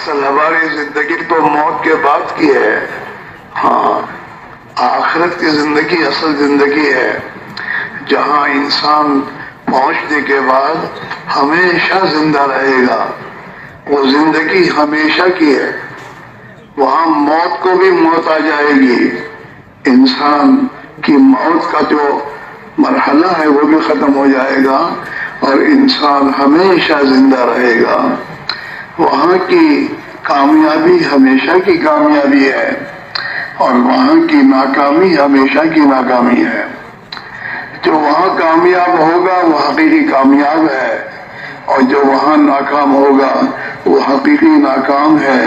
اصل ہماری زندگی تو موت کے بعد کی ہے. ہاں، آخرت کی زندگی اصل زندگی ہے، جہاں انسان پہنچنے کے بعد ہمیشہ زندہ رہے گا. وہ زندگی ہمیشہ کی ہے. وہاں موت کو بھی موت آ جائے گی، انسان کی موت کا جو مرحلہ ہے وہ بھی ختم ہو جائے گا اور انسان ہمیشہ زندہ رہے گا. وہاں کی کامیابی ہمیشہ کی کامیابی ہے اور وہاں کی ناکامی ہمیشہ کی ناکامی ہے. جو وہاں کامیاب ہوگا وہ حقیقی کامیاب ہے، اور جو وہاں ناکام ہوگا وہ حقیقی ناکام ہے.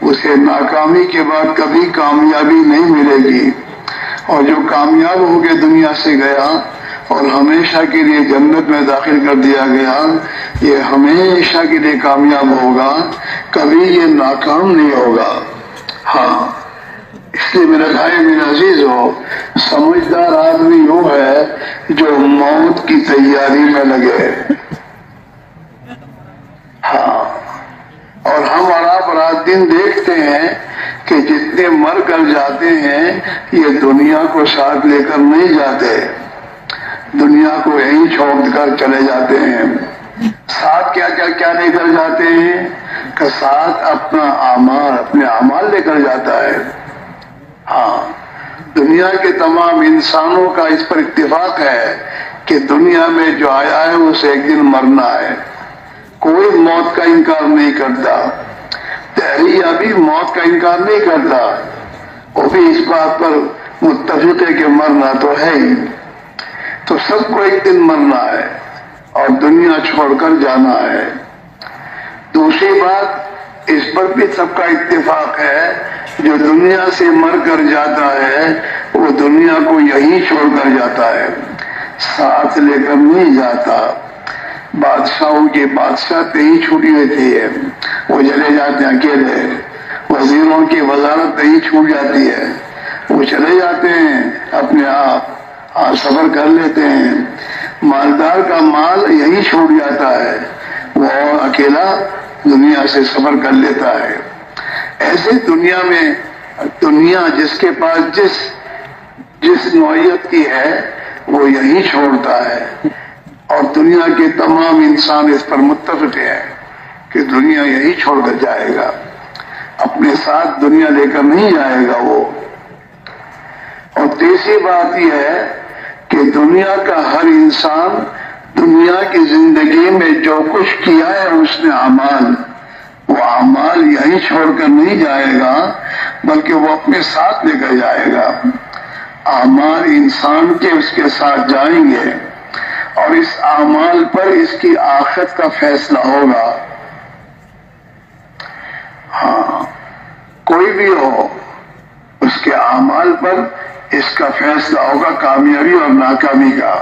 اسے ناکامی کے بعد کبھی کامیابی نہیں ملے گی. اور جو کامیاب ہو کے دنیا سے گیا اور ہمیشہ کے لیے جنت میں داخل کر دیا گیا، یہ ہمیشہ کے لیے کامیاب ہوگا، کبھی یہ ناکام نہیں ہوگا. ہاں، اس لیے میرے بھائی میرے عزیز ہو، سمجھدار آدمی وہ ہے جو موت کی تیاری میں لگے. ہاں، اور ہم اور آپ رات دن دیکھتے ہیں کہ جتنے مر کر جاتے ہیں یہ دنیا کو ساتھ لے کر نہیں جاتے، دنیا کو یہیں چھوڑ کر چلے جاتے ہیں. ساتھ کیا لے کر جاتے ہیں کہ ساتھ اپنے اعمال لے کر جاتا ہے. ہاں، دنیا کے تمام انسانوں کا اس پر اتفاق ہے کہ دنیا میں جو آیا ہے اسے ایک دن مرنا ہے. کوئی موت کا انکار نہیں کرتا. تحریہ بھی موت کا انکار نہیں کرتا، وہ بھی اس بات پر متفق ہے کہ مرنا تو ہے ہی. تو سب کو ایک دن مرنا ہے اور دنیا چھوڑ کر جانا ہے. دوسری بات، اس پر بھی سب کا اتفاق ہے، جو دنیا سے مر کر جاتا ہے وہ دنیا کو یہی چھوڑ کر جاتا ہے، ساتھ لے کر نہیں جاتا. بادشاہوں کی بادشاہت یہی چھوٹی ہوتی ہے، وہ چلے جاتے ہیں اکیلے. وزیروں کی وزارت یہی چھوٹ جاتی ہے، وہ چلے جاتے ہیں اپنے آپ سفر کر لیتے ہیں. مالدار کا مال یہی چھوٹ جاتا ہے، وہ اکیلا دنیا سے سفر کر لیتا ہے. ایسے دنیا جس کے پاس جس نوعیت کی ہے وہ یہی چھوڑتا ہے. اور دنیا کے تمام انسان اس پر متفق ہیں کہ دنیا یہی چھوڑ کر جائے گا، اپنے ساتھ دنیا لے کر نہیں جائے گا وہ. اور تیسری بات یہ ہے کہ دنیا کا ہر انسان دنیا کی زندگی میں جو کچھ کیا ہے اس نے اعمال، وہ اعمال یہی چھوڑ کر نہیں جائے گا بلکہ وہ اپنے ساتھ لے کر جائے گا. اعمال انسان کے اس کے ساتھ جائیں گے اور اس اعمال پر اس کی آخرت کا فیصلہ ہوگا. ہاں، کوئی بھی ہو اس کے اعمال پر اس کا فیصلہ ہوگا کامیابی اور ناکامی کا.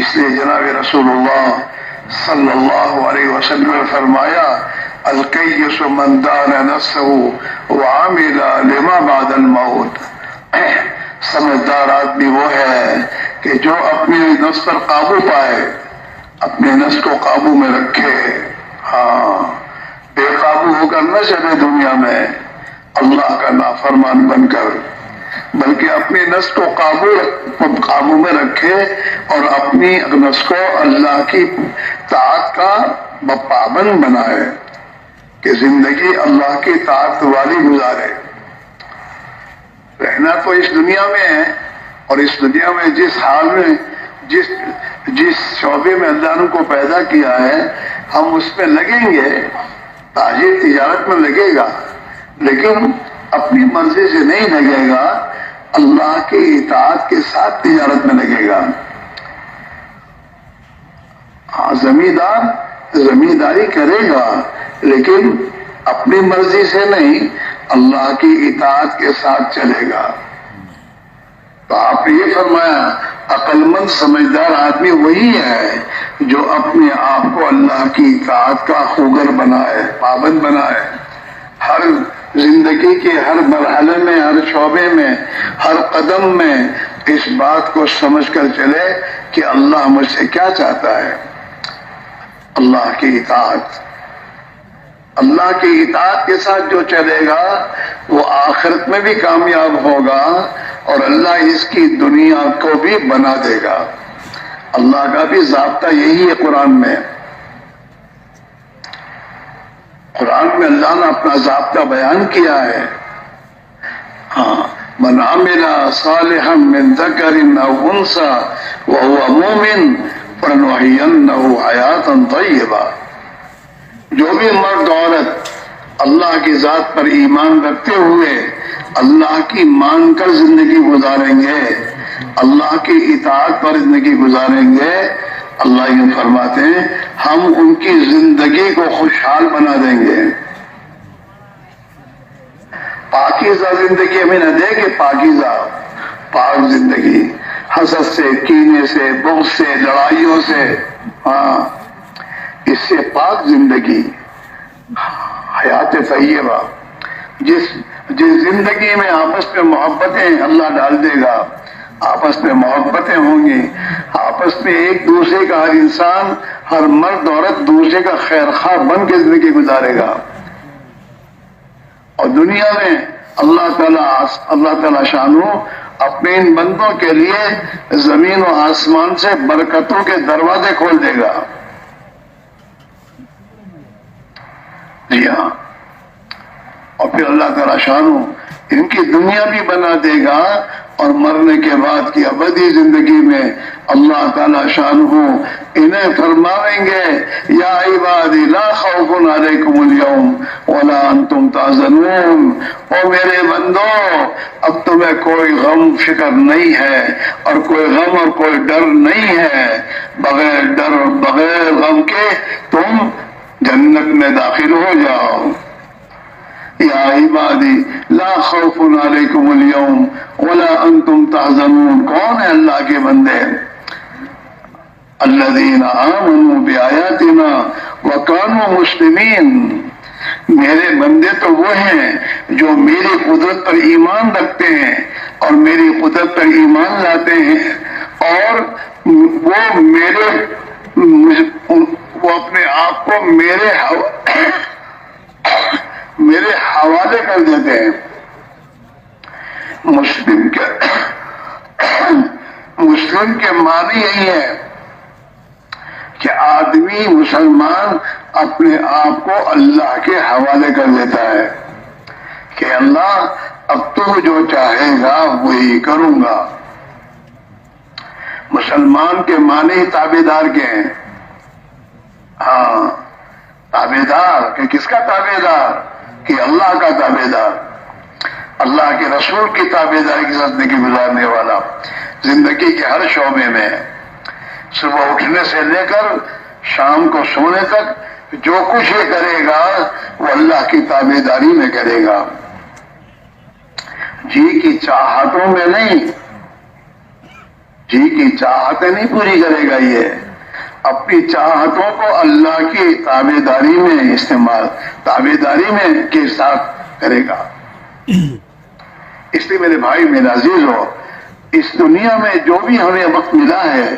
اس لیے جناب رسول اللہ صلی اللہ علیہ وسلم نے فرمایا، الکیس من دان نفسه وعمل لما بعد الموت. سمجھدار آدمی وہ ہے کہ جو اپنے نفس پر قابو پائے، اپنے نفس کو قابو میں رکھے. ہاں، بے قابو ہو کر نہ چلے دنیا میں اللہ کا نافرمان بن کر، بلکہ اپنے نفس کو قابو میں رکھے اور اپنی نفس کو اللہ کی طاعت کا پابند بنائے کہ زندگی اللہ کی طاعت والی گزارے. رہنا تو اس دنیا میں ہے، اور اس دنیا میں جس حال میں جس شعبے میں اللہ نے کو پیدا کیا ہے ہم اس میں لگیں گے. تاجر تجارت میں لگے گا لیکن اپنی مرضی سے نہیں لگے گا، اللہ کی اطاعت کے ساتھ تجارت میں لگے گا. ہاں، زمیندار زمینداری کرے گا لیکن اپنی مرضی سے نہیں، اللہ کی اطاعت کے ساتھ چلے گا. تو آپ نے یہ فرمایا عقل مند سمجھدار آدمی وہی ہے جو اپنے آپ کو اللہ کی اطاعت کا خوگر بنائے، پابند بنائے. ہر زندگی کے ہر مرحلے میں، ہر شعبے میں، ہر قدم میں اس بات کو سمجھ کر چلے کہ اللہ مجھ سے کیا چاہتا ہے. اللہ کی اطاعت. اللہ کی اطاعت کے ساتھ جو چلے گا وہ آخرت میں بھی کامیاب ہوگا اور اللہ اس کی دنیا کو بھی بنا دے گا۔ اللہ کا بھی ضابطہ یہی ہے قرآن میں۔ قرآن میں اللہ نے اپنا ضابطہ بیان کیا ہے۔ ہاں، من عمل صالحا من ذکر او انثى وهو مؤمن فلنحيينه حیاتا طیبہ، جو بھی مرد عورت اللہ کی ذات پر ایمان رکھتے ہوئے اللہ کی مان کر زندگی گزاریں گے، اللہ کی اطاعت پر زندگی گزاریں گے، اللہ یہ فرماتے ہیں ہم ان کی زندگی کو خوشحال بنا دیں گے۔ پاکیزہ زندگی ہمیں نہ دے کہ پاکیزہ پاک زندگی، حسد سے، کینے سے، بغض سے، لڑائیوں سے، ہاں اس سے پاک زندگی، حیات طیبہ، جس زندگی میں آپس میں محبتیں اللہ ڈال دے گا، آپس میں محبتیں ہوں گی، آپس میں ایک دوسرے کا ہر انسان، ہر مرد عورت دوسرے کا خیر خواہ بن کے زندگی گزارے گا، اور دنیا میں اللہ تعالیٰ شانو اپنے ان بندوں کے لیے زمین و آسمان سے برکتوں کے دروازے کھول دے گا۔ جی ہاں، اور پھر اللہ تعالیٰ شانو ان کی دنیا بھی بنا دے گا، اور مرنے کے بعد کی ابدی زندگی میں اللہ تعالیٰ شانہ انہیں فرمائیں گے یا عبادی لا خوف علیکم اليوم ولا انتم تحزنون، او میرے بندو اب تمہیں کوئی غم فکر نہیں ہے، اور کوئی غم اور کوئی ڈر نہیں ہے، بغیر ڈر اور بغیر غم کے تم جنت میں داخل ہو جاؤ۔ یا عبادی لا خوف علیکم اليوم ولا انتم تحزنون، کون ہے اللہ کے بندے؟ الذین آمنوا بآیاتنا وکانوا مسلمین، میرے بندے تو وہ ہیں جو میری قدرت پر ایمان رکھتے ہیں اور میری قدرت پر ایمان لاتے ہیں، اور وہ اپنے آپ کو میرے حوالے کر دیتے ہیں۔ مسلم کے معنی یہی ہے کہ آدمی مسلمان اپنے آپ کو اللہ کے حوالے کر دیتا ہے کہ اللہ اب تو جو چاہے گا وہی کروں گا۔ مسلمان کے معنی تابع دار کے ہیں۔ ہاں، تابع دار کہ کس کا تابع دار؟ کہ اللہ کا تابع دار، اللہ کے رسول کی تابع داری کے ساتھ زندگی گزارنے والا، زندگی کے ہر شعبے میں صبح اٹھنے سے لے کر شام کو سونے تک جو کچھ یہ کرے گا وہ اللہ کی تابع داری میں کرے گا، جی کی چاہتوں میں نہیں، جی کی چاہتیں نہیں پوری کرے گا، یہ اپنی چاہتوں کو اللہ کی تابع داری میں استعمال، تابع داری میں کے ساتھ کرے گا۔ اس لیے میرے بھائی میرے عزیز ہو، اس دنیا میں جو بھی ہمیں وقت ملا ہے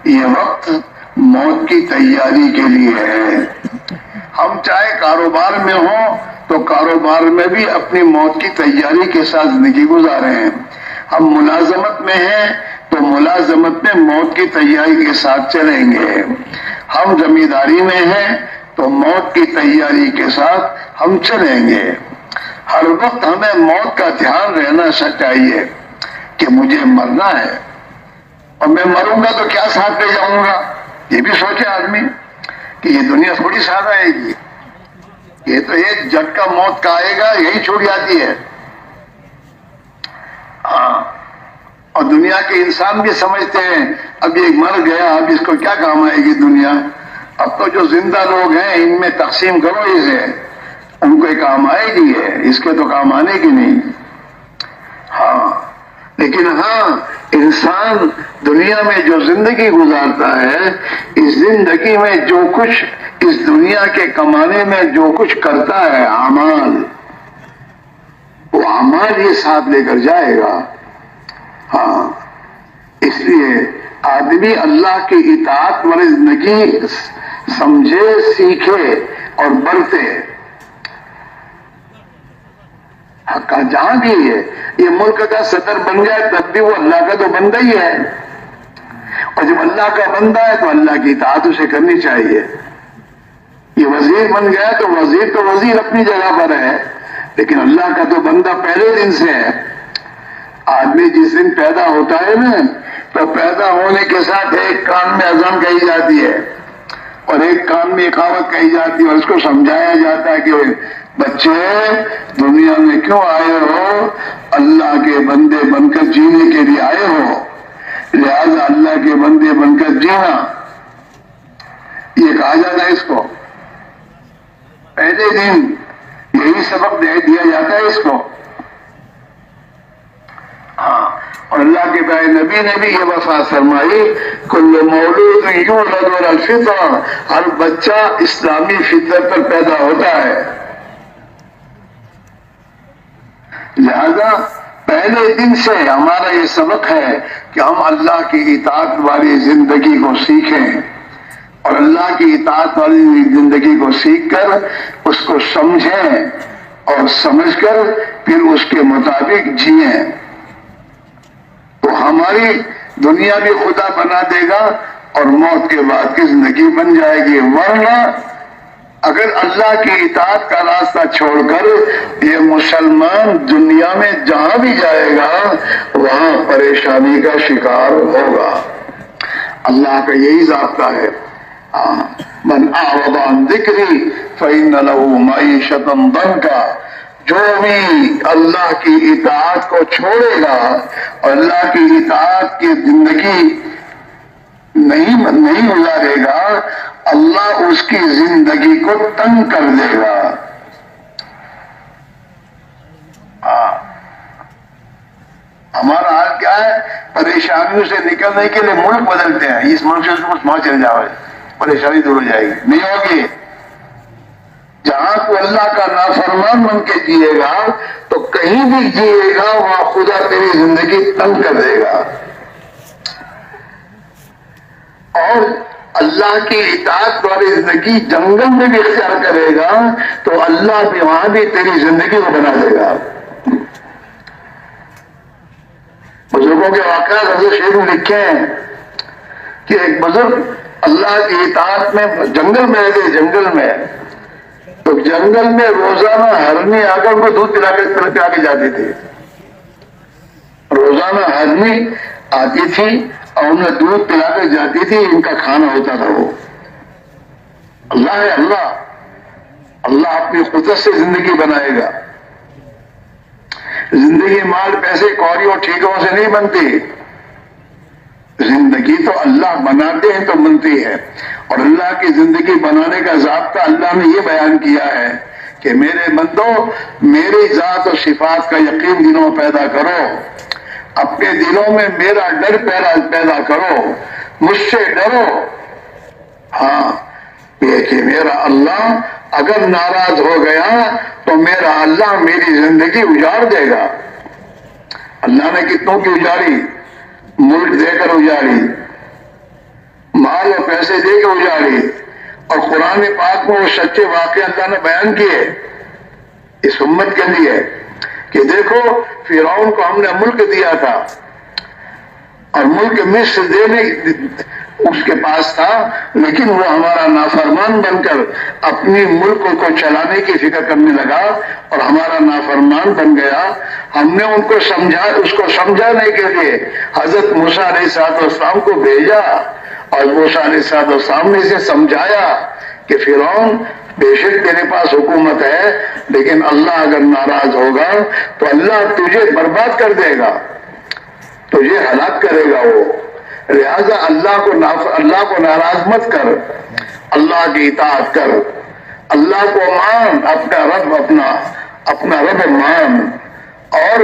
یہ وقت موت کی تیاری کے لیے ہے۔ ہم چاہے کاروبار میں ہوں تو کاروبار میں بھی اپنی موت کی تیاری کے ساتھ زندگی گزارے ہیں، ہم ملازمت میں ہیں تو ملازمت میں موت کی تیاری کے ساتھ چلیں گے، ہم زمینداری میں ہیں تو موت کی تیاری کے ساتھ ہم چلیں گے۔ ہر وقت ہمیں موت کا دھیان رہنا چاہیے کہ مجھے مرنا ہے، اور میں مروں گا تو کیا ساتھ لے جاؤں گا، یہ بھی سوچے آدمی کہ یہ دنیا تھوڑی ساتھ آئے گی، یہ تو ایک جھٹکا موت کا آئے گا، یہی چھوٹ جاتی ہے۔ ہاں، اور دنیا کے انسان بھی سمجھتے ہیں اب یہ مر گیا، اب اس کو کیا کام آئے گی دنیا، اب تو جو زندہ لوگ ہیں ان میں تقسیم کرو اسے، ان کو کام آئے گی، ہے اس کے تو کام آنے کی نہیں۔ ہاں، لیکن ہاں انسان دنیا میں جو زندگی گزارتا ہے، اس زندگی میں جو کچھ اس دنیا کے کمانے میں جو کچھ کرتا ہے اعمال، وہ اعمال یہ ساتھ لے کر جائے گا۔ ہاں، اس لیے آدمی اللہ کی اطاعت والی زندگی سمجھے، سیکھے اور برتے۔ حق جہاں بھی ہے، یہ ملک کا صدر بن جائے تب بھی وہ اللہ کا تو بندہ ہی ہے، اور جب اللہ کا بندہ ہے تو اللہ کی اطاعت اسے کرنی چاہیے۔ یہ وزیر بن گیا تو وزیر اپنی جگہ پر ہے، لیکن اللہ کا تو بندہ پہلے دن سے ہے۔ آدمی جس دن پیدا ہوتا ہے نا، تو پیدا ہونے کے ساتھ ایک کان میں اذان کہی جاتی ہے اور ایک کان میں اقامت کہی جاتی ہے، اور اس کو سمجھایا جاتا ہے کہ بچے دنیا میں کیوں آئے ہو؟ اللہ کے بندے بن کر جینے کے لیے آئے ہو، لہذا اللہ کے بندے بن کر جینا، یہ کہا جاتا ہے اس کو۔ پہلے دن یہی سبق دیا جاتا ہے اس کو۔ ہاں، اور اللہ کے پیارے نبی نے بھی یہ وصیت فرمائی، کل مولود یولد علی الفطرہ، ہر بچہ اسلامی فطرت پر پیدا ہوتا ہے۔ لہذا پہلے دن سے ہمارا یہ سبق ہے کہ ہم اللہ کی اطاعت والی زندگی کو سیکھیں، اور اللہ کی اطاعت والی زندگی کو سیکھ کر اس کو سمجھیں، اور سمجھ کر پھر اس کے مطابق جئیں، تو ہماری دنیا بھی خدا بنا دے گا اور موت کے بعد کی زندگی بن جائے گی۔ ورنہ اگر اللہ کی اطاعت کا راستہ چھوڑ کر یہ مسلمان دنیا میں جہاں بھی جائے گا وہاں پریشانی کا شکار ہوگا۔ اللہ کا یہی ضابطہ ہے، من اعرض عن ذکری فإن له معیشۃ ضنکا، جو بھی اللہ کی اطاعت کو چھوڑے گا اور اللہ کی اطاعت کی زندگی نہیں گزارے گا، اللہ اس کی زندگی کو تنگ کر دے گا۔ ہمارا حال کیا ہے؟ پریشانیوں سے نکلنے کے لیے ملک بدلتے ہیں، اس ملک سے اس ملک وہاں چل جاؤ، پریشانی دور ہو جائے گی۔ نہیں ہوگی۔ جہاں تو اللہ کا نافرمان بن کے جیے گا تو کہیں بھی جیے گا وہاں خدا تیری زندگی تنگ کر دے گا، اور اللہ کی اطاعت والی زندگی جنگل میں بھی اختیار کرے گا تو اللہ بھی وہاں بھی تیری زندگی کو بنا دے گا۔ بزرگوں کے واقعات حضرت شیخ نے لکھے ہیں کہ ایک بزرگ اللہ کی اطاعت میں جنگل میں رہتے، جنگل میں، تو جنگل میں روزانہ ہرنی آ کر ان کو دودھ پلا کے جاتی تھی۔ روزانہ ہرنی آتی تھی اور انہیں دودھ پلا کر جاتی تھی، ان کا کھانا ہوتا تھا۔ وہ اللہ ہے، اللہ اپنی قدرت سے زندگی بنائے گا۔ زندگی مال پیسے کوڑی اور ٹھیکوں سے نہیں بنتی، زندگی تو اللہ بناتے ہیں تو بنتی ہے، اور اللہ کی زندگی بنانے کا ضابطہ اللہ نے یہ بیان کیا ہے کہ میرے بندو میری ذات و صفات کا یقین دلوں میں پیدا کرو، اپنے دلوں میں میرا ڈر پیدا کرو، مجھ سے ڈرو۔ ہاں، یہ کہ میرا اللہ اگر ناراض ہو گیا تو میرا اللہ میری زندگی اجاڑ دے گا۔ اللہ نے کتنوں کی اجاڑی، ملک دے کر اجاڑی، مال اور پیسے دے کے اجاڑی، اور قرآن پاک میں وہ سچے واقعے اللہ نے بیان کیے اس امت کے لیے کہ دیکھو فرعون کو ہم نے ملک دیا تھا، اور ملک مصر دینے اس کے پاس تھا، لیکن وہ ہمارا نافرمان بن کر اپنی ملک کو چلانے کی فکر کرنے لگا اور ہمارا نافرمان بن گیا۔ ہم نے ان کو اس کو سمجھانے کے لیے حضرت موسیٰ علیہ السلام کو بھیجا، اور موسیٰ علیہ السلام نے اسے سمجھایا کہ فرعون بے شک تیرے پاس حکومت ہے، لیکن اللہ اگر ناراض ہوگا تو اللہ تجھے برباد کر دے گا، تجھے ہلاک کرے گا وہ، لہذا اللہ کو ناراض مت کر، اللہ کی اطاعت کر، اللہ کو مان، اپنا رب مان، اور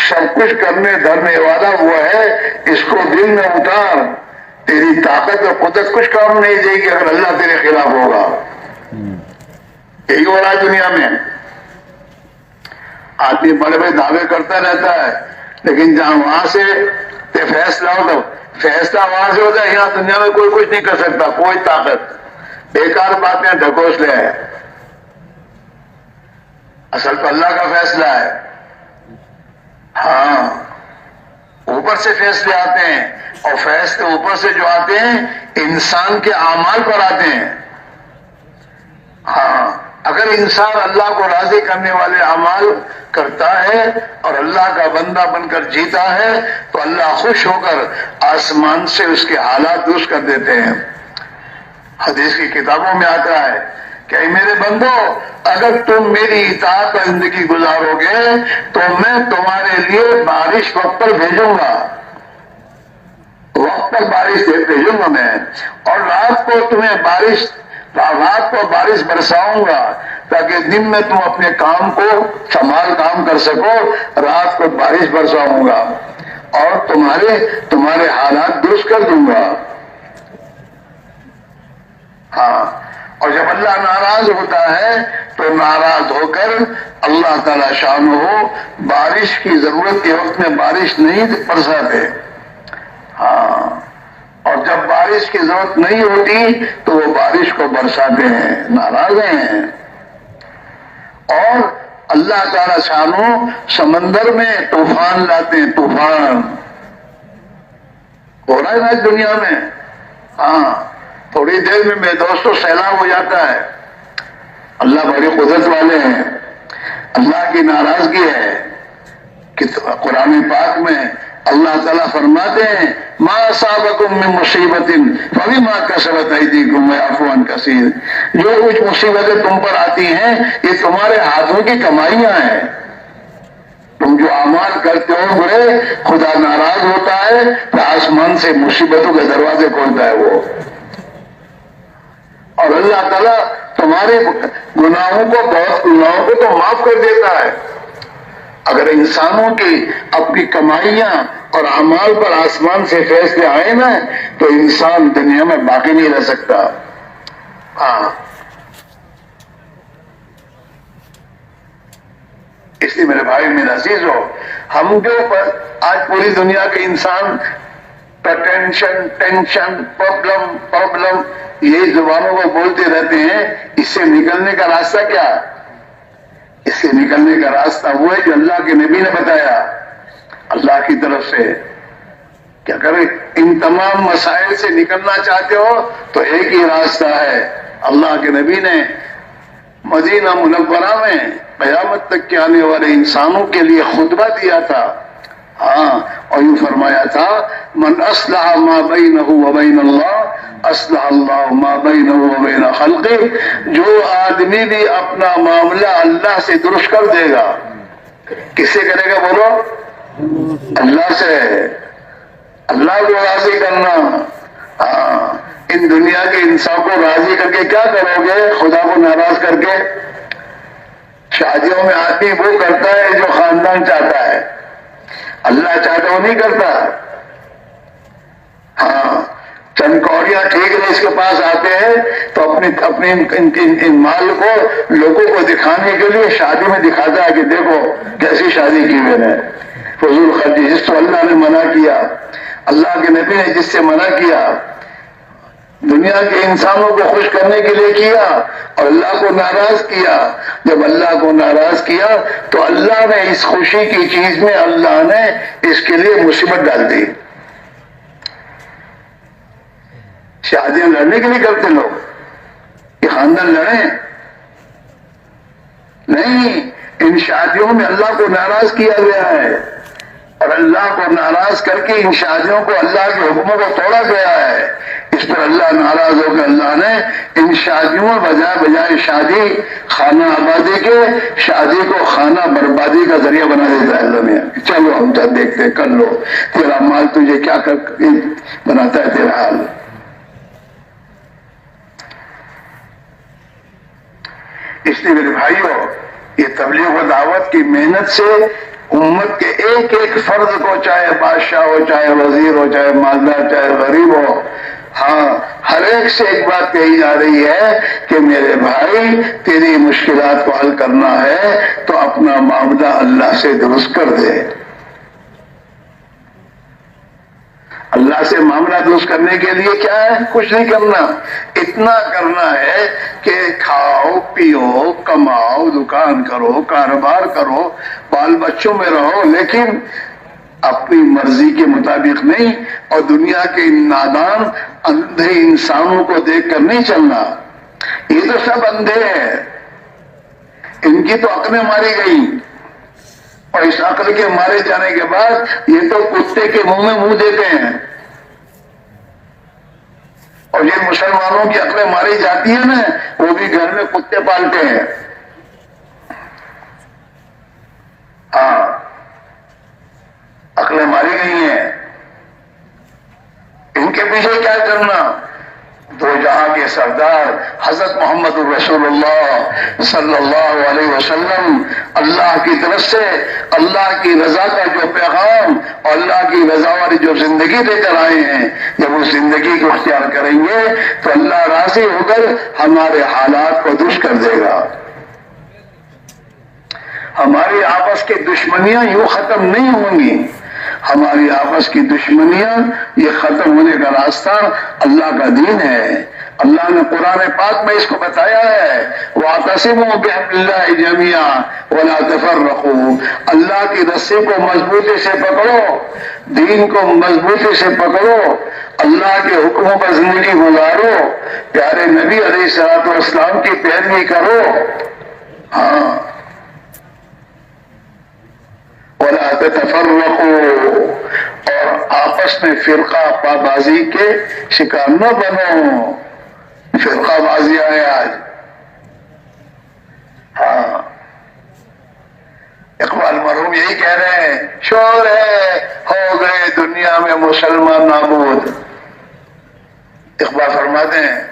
سب کچھ کرنے دھرنے والا وہ ہے، اس کو دل میں اتار۔ تیری طاقت اور قدرت کچھ کام نہیں دے گی اگر اللہ تیرے خلاف ہوگا۔ یہی ہو رہا ہے دنیا میں، آدمی بڑے بڑے دعوے کرتا رہتا ہے، لیکن جہاں وہاں سے فیصلہ ہو تو فیصلہ وہاں سے ہوتا ہے، یہاں دنیا میں کوئی کچھ نہیں کر سکتا، کوئی طاقت، بیکار باتیں ڈھکوس لے ہے، اصل تو اللہ کا فیصلہ ہے۔ ہاں اوپر سے فیصلے آتے ہیں، اور فیصلے اوپر سے جو آتے ہیں انسان کے اعمال پر آتے ہیں۔ ہاں اگر انسان اللہ کو راضی کرنے والے اعمال کرتا ہے اور اللہ کا بندہ بن کر جیتا ہے تو اللہ خوش ہو کر آسمان سے اس کے حالات درست کر دیتے ہیں۔ حدیث کی کتابوں میں آتا ہے کہ اے میرے بندو، اگر تم میری اطاعت پر زندگی گزارو گے تو میں تمہارے لیے بارش وقت پر بھیجوں گا، وقت پر بارش بھیجوں گا میں، اور رات کو بارش برساؤں گا تاکہ دن میں تم اپنے کام کو سنبھال کام کر سکو، رات کو بارش برساؤں گا اور تمہارے حالات درست کر دوں گا۔ ہاں اور جب اللہ ناراض ہوتا ہے تو ناراض ہو کر اللہ تعالی شانہ بارش کی ضرورت کے وقت میں بارش نہیں برساتے۔ ہاں اور جب بارش کی ضرورت نہیں ہوتی تو وہ بارش کو برساتے ہیں، ناراض ہیں۔ اور اللہ تعالی شانہ سمندر میں طوفان لاتے ہیں، طوفان ہو رہا ہے نا دنیا میں۔ ہاں تھوڑی دیر میں میرے دوستوں سیلاب ہو جاتا ہے۔ اللہ بڑی قدرت والے ہیں، اللہ کی ناراضگی ہے کہ قرآن پاک میں اللہ تعالیٰ فرماتے ہیں ما اصابکم من مصیبت فبما کسبت ایدیکم ویعفو عن کثیر، جو کچھ مصیبتیں تم پر آتی ہیں یہ تمہارے ہاتھوں کی کمائیاں ہیں، تم جو اعمال کرتے ہو برے، خدا ناراض ہوتا ہے تو آسمان سے مصیبتوں کے دروازے کھولتا ہے وہ، اور اللہ تعالیٰ تمہارے گناہوں کو تو معاف کر دیتا ہے۔ اگر انسانوں کی اپنی کمائیاں اور اعمال پر آسمان سے فیصلے آئے نا تو انسان دنیا میں باقی نہیں رہ سکتا۔ ہاں اس لیے میرے بھائی میرے عزیزو، ہم جو آج پوری دنیا کے انسان ٹینشن پرابلم یہی زبانوں کو بولتے رہتے ہیں، اس سے نکلنے کا راستہ کیا؟ اس سے نکلنے کا راستہ وہ ہے جو اللہ کے نبی نے بتایا اللہ کی طرف سے۔ کیا کریں؟ ان تمام مسائل سے نکلنا چاہتے ہو تو ایک ہی راستہ ہے، اللہ کے نبی نے مدینہ منورہ میں قیامت تک کے آنے والے انسانوں کے لیے خطبہ دیا تھا۔ ہاں اور یوں فرمایا تھا من اصلح ما بینہ وبین اللہ اصلح اللہ ما بینہ وبین خلقہ، جو آدمی بھی اپنا معاملہ اللہ سے درست کر دے گا، کس سے کرے گا بولو؟ اللہ سے، اللہ کو راضی کرنا۔ ہاں ان دنیا کے انسان کو راضی کر کے کیا کرو گے؟ خدا کو ناراض کر کے؟ شادیوں میں آدمی وہ کرتا ہے جو خاندان چاہتا ہے، اللہ چاہتا وہ نہیں کرتا۔ ہاں چند کوڑیاں ٹھیک ہے اس کے پاس آتے ہیں تو اپنے مال کو لوگوں کو دکھانے کے لیے شادی میں دکھاتا ہے کہ دیکھو کیسی شادی کی میں نے، فضول خرچی، جس کو اللہ نے منع کیا، اللہ کے نبی نے جس سے منع کیا، دنیا کے انسانوں کو خوش کرنے کے لیے کیا اور اللہ کو ناراض کیا۔ جب اللہ کو ناراض کیا تو اللہ نے اس خوشی کی چیز میں اللہ نے اس کے لیے مصیبت ڈال دی۔ شادیاں لڑنے کے لیے کرتے لوگ، یہ خاندان لڑیں نہیں، ان شادیوں میں اللہ کو ناراض کیا گیا ہے اور اللہ کو ناراض کر کے ان شادیوں کو اللہ کے حکموں کو توڑا گیا ہے۔ اس پر اللہ ناراض ہو کے اللہ نے ان شادیوں بجائے شادی خانہ آبادی کے، شادی کو خانہ بربادی کا ذریعہ بنا دیتا ہے اللہ نے۔ چلو ہم دیکھتے کر لو تیرا مال تجھے کیا بناتا ہے تیرا حال۔ اس لیے میرے بھائیوں، یہ تبلیغ و دعوت کی محنت سے امت کے ایک ایک فرد کو، چاہے بادشاہ ہو، چاہے وزیر ہو، چاہے مالدار، چاہے غریب ہو، ہاں ہر ایک سے ایک بات کہی جا رہی ہے کہ میرے بھائی تیری مشکلات کو حل کرنا ہے تو اپنا معاملہ اللہ سے درست کر دے۔ اللہ سے معاملہ درست کرنے کے لیے کیا ہے؟ کچھ نہیں کرنا، اتنا کرنا ہے کہ کھاؤ پیو کماؤ دکان کرو، کاروبار کرو، بال بچوں میں رہو، لیکن اپنی مرضی کے مطابق نہیں، اور دنیا کے ان نادان اندھے انسانوں کو دیکھ کر نہیں چلنا۔ یہ تو سب اندھے ہیں، ان کی تو عقلیں ماری گئی، اور اس عقل کے مارے جانے کے بعد یہ تو کتے کے منہ میں منہ دیتے ہیں۔ اور جن مسلمانوں کی عقلیں ماری جاتی ہیں نا، وہ بھی گھر میں کتے پالتے ہیں۔ ہاں، عقلیں ماری گئی ہیں، ان کے پیچھے کیا کرنا؟ دو جہاں کے سردار حضرت محمد رسول اللہ صلی اللہ علیہ وسلم اللہ کی طرف سے اللہ کی رضا کا جو پیغام اور اللہ کی رضا والی جو زندگی لے کر آئے ہیں، جب اس زندگی کو اختیار کریں گے تو اللہ راضی ہو کر ہمارے حالات کو درست کر دے گا۔ ہماری آپس کی دشمنیاں یوں ختم نہیں ہوں گی، ہماری آپس کی دشمنیاں یہ ختم ہونے کا راستہ اللہ کا دین ہے۔ اللہ نے قرآن پاک میں اس کو بتایا ہے، وَاعْتَصِمُوا بِحَبْلِ اللَّهِ جَمِيعًا وَلَا تَفَرَّقُوا۔ اللہ کی رسی کو مضبوطی سے پکڑو، دین کو مضبوطی سے پکڑو، اللہ کے حکموں پر زندگی گزارو، پیارے نبی علیہ الصلوۃ والسلام کی پیروی کرو۔ ہاں، وَلَا تَتَفَرَّقُوا، اور آپس میں فرقہ پابازی کے شکار نہ بنو۔ فرقہ بازی آئے آج۔ ہاں، اقبال مرحوم یہی کہہ رہے ہیں، شور ہے ہو گئے دنیا میں مسلمان نابود۔ اقبال فرماتے ہیں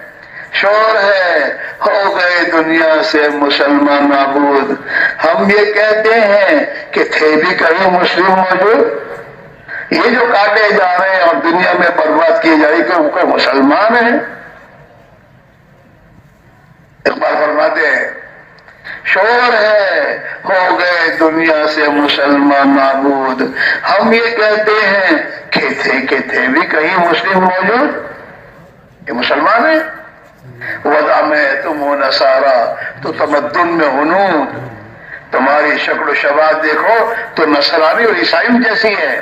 شور ہے ہو گئے دنیا سے مسلمان نابود، ہم یہ کہتے ہیں کہ تھے بھی کہیں مسلم موجود۔ یہ جو کاٹے جا رہے ہیں اور دنیا میں برباد کیے جا رہے ہیں، کہ کوئی مسلمان ہے؟ اقبال فرماتے ہیں شور ہے ہو گئے دنیا سے مسلمان نابود، ہم یہ کہتے ہیں کہ تھے بھی کہیں مسلم موجود۔ یہ مسلمان ہے؟ وضع میں تم ہو نصارا تو تمدن میں ہنود، تمہاری شکل و شباب دیکھو تو نصرانی اور عیسائی جیسی ہے،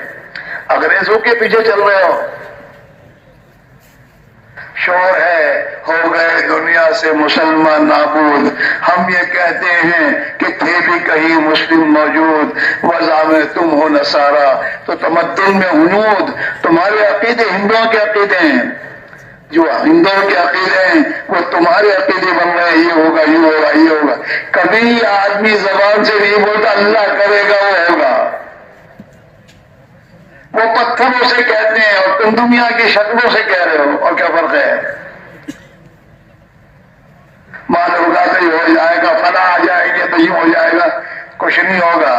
انگریزوں کے پیچھے چل رہے ہو۔ شور ہے ہو گئے دنیا سے مسلمان نابود، ہم یہ کہتے ہیں کہ تھے بھی کہیں مسلم موجود، وضع میں تم ہو نصارا تو تمدن میں ہنود، تمہارے عقیدے ہندوؤں کے عقیدے ہیں، جو ہندوؤں کے عقیدے ہیں وہ تمہارے عقیدے بن رہے ہیں، یہ ہوگا یہ ہوگا یہ ہوگا۔ کبھی آدمی زبان سے نہیں بولتا اللہ کرے گا وہ ہوگا، وہ پتھروں سے کہتے ہیں اور تم دنیا کی شکلوں سے کہہ رہے ہو، اور کیا فرق ہے؟ معلوم ہوگا تو یہ ہو جائے گا، فلاں آ جائے گا تو یہ ہو جائے گا، کچھ نہیں ہوگا۔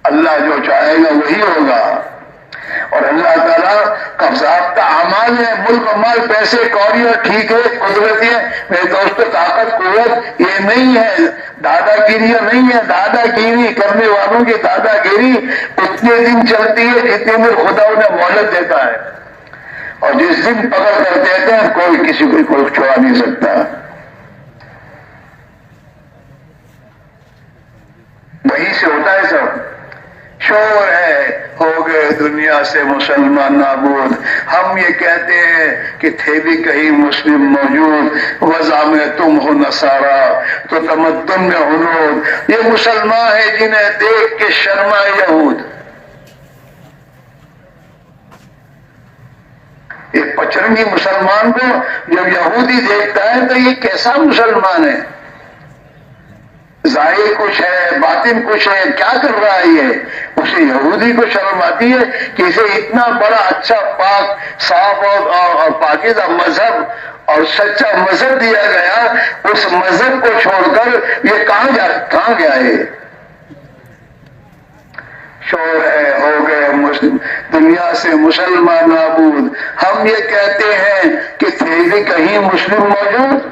اللہ جو چاہے گا وہی ہوگا، اور اللہ تعالیٰ کا ضابطہ اعمال ہے، ملک و مال، پیسے کوڑیاں ٹھیک ہے، قدرتی ہے میرے دوستوں، طاقت قوت یہ نہیں ہے، دادا گیریاں نہیں ہے۔ دادا گیری کرنے والوں کی دادا گیری اتنے دن چلتی ہے جتنے دن خدا انہیں مہلت دیتا ہے، اور جس دن پکڑ کر دیتے ہیں کوئی کسی کو کوئی چھوڑا نہیں سکتا۔ وہیں سے ہوتا ہے سب۔ شور ہے ہو گئے دنیا سے مسلمان نابود، ہم یہ کہتے ہیں کہ تھے بھی کہیں مسلم موجود، وضع میں تم ہو نصارا تو تمدن میں ہنود، یہ مسلمان ہے جنہیں دیکھ کے شرمائے یہود۔ ایک پچرنگی مسلمان کو جب یہودی دیکھتا ہے تو یہ کیسا مسلمان ہے؟ ظاہر کچھ ہے باطن کچھ ہے، کیا کر رہا ہے یہ؟ اسے یہودی کو شرم آتی ہے کہ اسے اتنا بڑا اچھا پاک صاف اور پاکیزہ مذہب اور سچا مذہب دیا گیا، اس مذہب کو چھوڑ کر یہ کہاں گیا ہے؟ شور ہے ہو گئے دنیا سے مسلمان نابود، ہم یہ کہتے ہیں کہ تھے بھی کہیں مسلم موجود،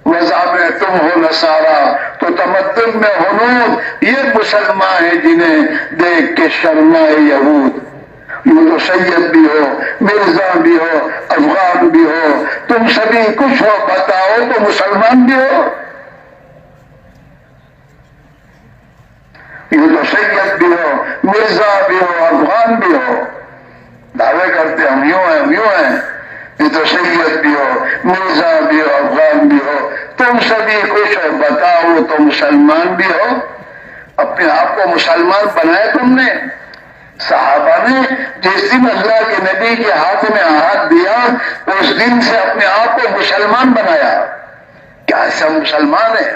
وضع میں تم ہو نصارا تو تمدن میں ہنود، یہ مسلمان ہیں جنہیں دیکھ کے شرمائے یہود۔ یوں تو سید بھی ہو، مرزا بھی ہو، افغان بھی ہو، تم سبھی کچھ ہو، بتاؤ تو مسلمان بھی ہو۔ یہ تو سید بھی ہو، مرزا بھی ہو، افغان بھی ہو، دعوے کرتے ہم یوں ہیں ہم یوں ہیں، یہ تو سید بھی ہو، مرزا بھی ہو، افغان بھی ہو، تم سبھی کچھ ہو، بتاؤ تو مسلمان بھی ہو؟ اپنے آپ کو مسلمان بنایا تم نے؟ صحابہ نے جس دن اللہ کے نبی کے ہاتھ میں ہاتھ دیا اس دن سے اپنے آپ کو مسلمان بنایا. کیا ایسا مسلمان ہے؟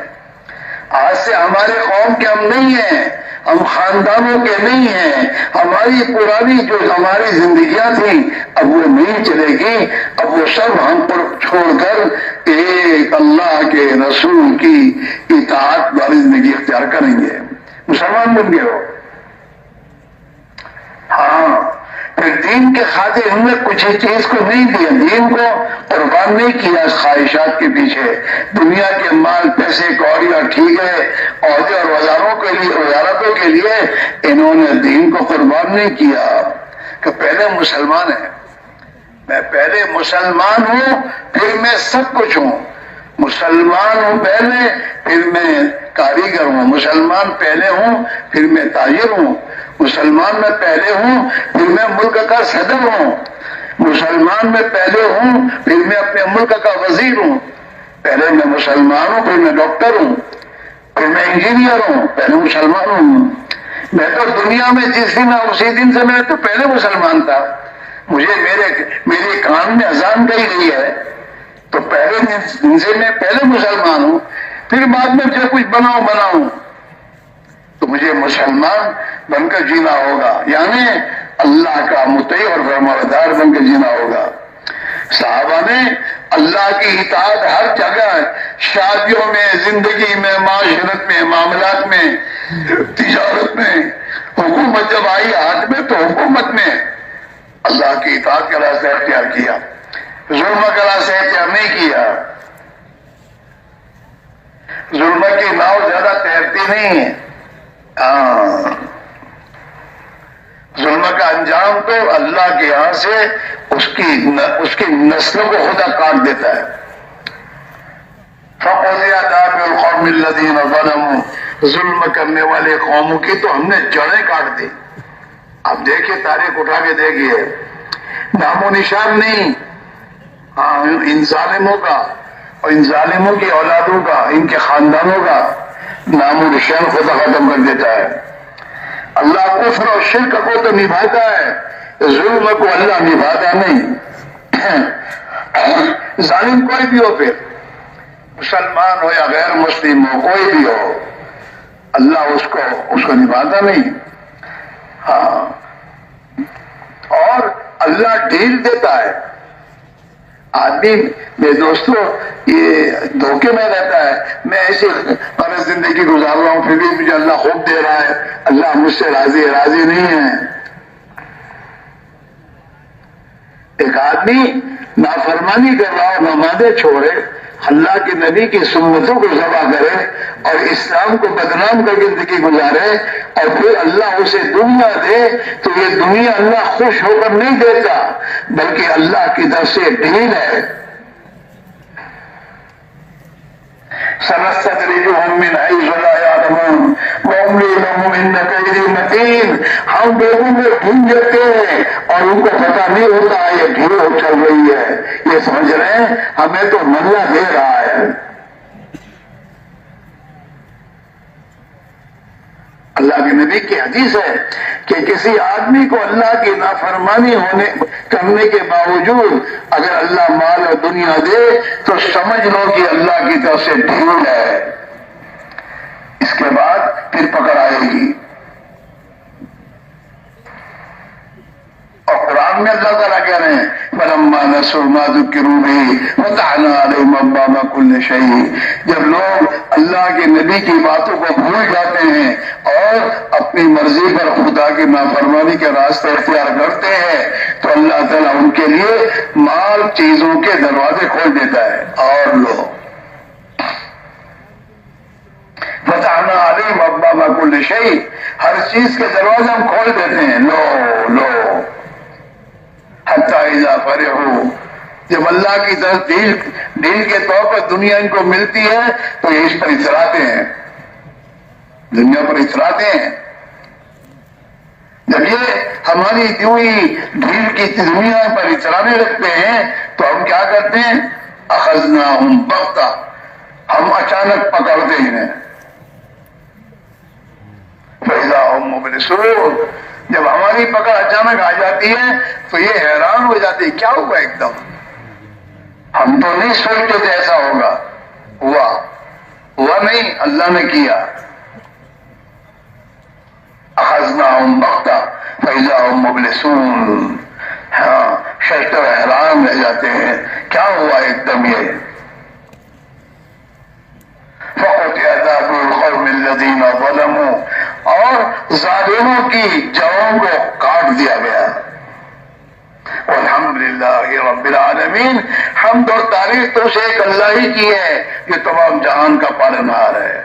آج سے ہمارے قوم کے ہم نہیں ہیں، ہم خاندانوں کے نہیں ہیں، ہماری پرانی جو ہماری زندگیاں تھیں اب وہ نہیں چلے گی. اب وہ سب ہم پر چھوڑ کر ایک اللہ کے رسول کی اطاعت والی زندگی اختیار کریں گے. مسلمان بن گئے ہو. ہاں، پھر دین کے خاطر ہم نے کچھ چیز کو نہیں دیا، دین کو قربان نہیں کیا خواہشات کے پیچھے. دنیا کے مال پیسے کوڑیاں ٹھیک ہے، عہدے اور وزارتوں کے لیے انہوں نے دین کو قربان نہیں کیا کہ پہلے مسلمان ہیں. میں پہلے مسلمان ہوں پھر میں سب کچھ ہوں. مسلمان ہوں پہلے پھر میں کاریگر ہوں، مسلمان پہلے ہوں پھر میں تاجر ہوں، مسلمان میں پہلے ہوں پھر میں ملک کا صدر ہوں، مسلمان میں پہلے ہوں پھر میں اپنے ملک کا وزیر ہوں. پہلے میں مسلمان ہوں پھر میں ڈاکٹر ہوں، پھر میں انجینئر ہوں، پہلے مسلمان ہوں. میں تو دنیا میں جس دن اسی دن سے میں تو پہلے مسلمان تھا. مجھے میرے کان میں اذان گئی گئی ہے تو پہلے دن سے میں پہلے مسلمان ہوں. پھر بعد میں جو کچھ بناؤں تو مجھے مسلمان بن کر جینا ہوگا، یعنی اللہ کا مطیع اور فرمانبردار بن کر جینا ہوگا. صحابہ نے اللہ کی اطاعت ہر جگہ، شادیوں میں، زندگی میں، معاشرت میں، معاملات میں، تجارت میں، حکومت جب آئی ہاتھ میں تو حکومت میں اللہ کی اطاعت کا راستہ اختیار کیا، ظلم کا راستہ اختیار نہیں کیا. ظلم کی ناؤ زیادہ تیرتی نہیں ہے. ظلم کا انجام تو اللہ کے یہاں سے اس کی نسلوں کو خدا کاٹ دیتا ہے. فَقَضِيَ دَابِرُ الْقَوْمِ الَّذِينَ ظَلَمُوا، ظلم کرنے والے قوموں کی تو ہم نے جڑیں کاٹ دی. اب دیکھیے تاریخ اٹھا کے دیکھیے، نام و نشان نہیں. ان ظالموں کا اور ان ظالموں کی اولادوں کا، ان کے خاندانوں کا نام و نشان خدا ختم کر دیتا ہے. اللہ کفر اور شرک کو تو نبھاتا ہے، ظلم کو اللہ نبھاتا نہیں. ظالم کوئی بھی ہو، پھر مسلمان ہو یا غیر مسلم ہو، کوئی بھی ہو، اللہ اس کو نبھاتا نہیں. ہاں، اور اللہ ڈھیل دیتا ہے. آدمی میرے دوستوں یہ دھوکے میں رہتا ہے، میں ایسی غلط زندگی گزار رہا ہوں پھر بھی مجھے اللہ خوب دے رہا ہے، اللہ مجھ سے راضی نہیں ہے. ایک آدمی نافرمانی کر رہا ہو، نمازیں چھوڑے، اللہ کے نبی کی سنتوں کو ذبح کرے اور اسلام کو بدنام کر کے زندگی گزارے اور پھر اللہ اسے دنیا دے تو یہ دنیا اللہ خوش ہو کر نہیں دیتا بلکہ اللہ کی طرف سے ڈھیل ہے. سنستدرجهم من حيث لا يعلمون واملي لهم ان كيدي متين. ہم لوگوں میں ڈھونڈ جاتے ہیں اور ان کو پتہ نہیں ہوتا یہ ڈھیل چل رہی ہے، یہ سمجھ رہے ہیں ہمیں تو ملا دے رہا ہے. اللہ کے نبی کی حدیث ہے کہ کسی آدمی کو اللہ کی نافرمانی کرنے کے باوجود اگر اللہ مال اور دنیا دے تو سمجھ لو کہ اللہ کی طرف سے ڈھیل ہے. اس کے بعد پھر پکڑ آئے گی. اور قرآن میں اللہ تعالیٰ کہہ رہے ہیں فَلَمَّا نَسُوا مَا ذُكِّرُوا بِهِ فَتَحْنَا عَلَيْهِمْ أَبْوَابَ كُلِّ شَيْءٍ. جب لوگ اللہ کے نبی کی باتوں کو بھول جاتے ہیں اور اپنی مرضی پر خدا کی نافرمانی کے راستے اختیار کرتے ہیں تو اللہ تعالیٰ ان کے لیے مال چیزوں کے دروازے کھول دیتا ہے. اور لو فَتَحْنَا عَلَيْهِمْ أَبْوَابَ كُلِّ شَيْءٍ، ہر چیز کے دروازے ہم کھول دیتے ہیں. لو حتی اذا فرحوا، جب اللہ کی طرف ڈیل کے طور پر دنیا ان کو ملتی ہے تو یہ اس پر اتراتے ہیں، دنیا پر اتراتے ہیں. جب یہ ہماری دی ہوئی ڈھیل کی دنیا پر اترانے لگتے ہیں تو ہم کیا کرتے ہیں؟ اخذناہم بغتہ، ہم اچانک پکڑتے ہیں. فإذا هم مبلسون، جب ہماری پکڑ اچانک آ جاتی ہے تو یہ حیران ہو جاتے کیا ہوا ایک دم، ہم تو نہیں سوچتے تھے ایسا ہوگا. ہوا نہیں، اللہ نے کیا. اخذناہم بغتہ فإذا هم مبلسون، ہاں ششتر حیران رہ جاتے ہیں کیا ہوا ایک دم یہ. فقطع دابر القوم الذین ظلموا، اور ظالموں کی جڑوں کو کاٹ دیا گیا. والحمدللہ رب العالمین، حمد اور تعریف تو ایک اللہ ہی کی ہے جو تمام جہان کا پالنہار ہے.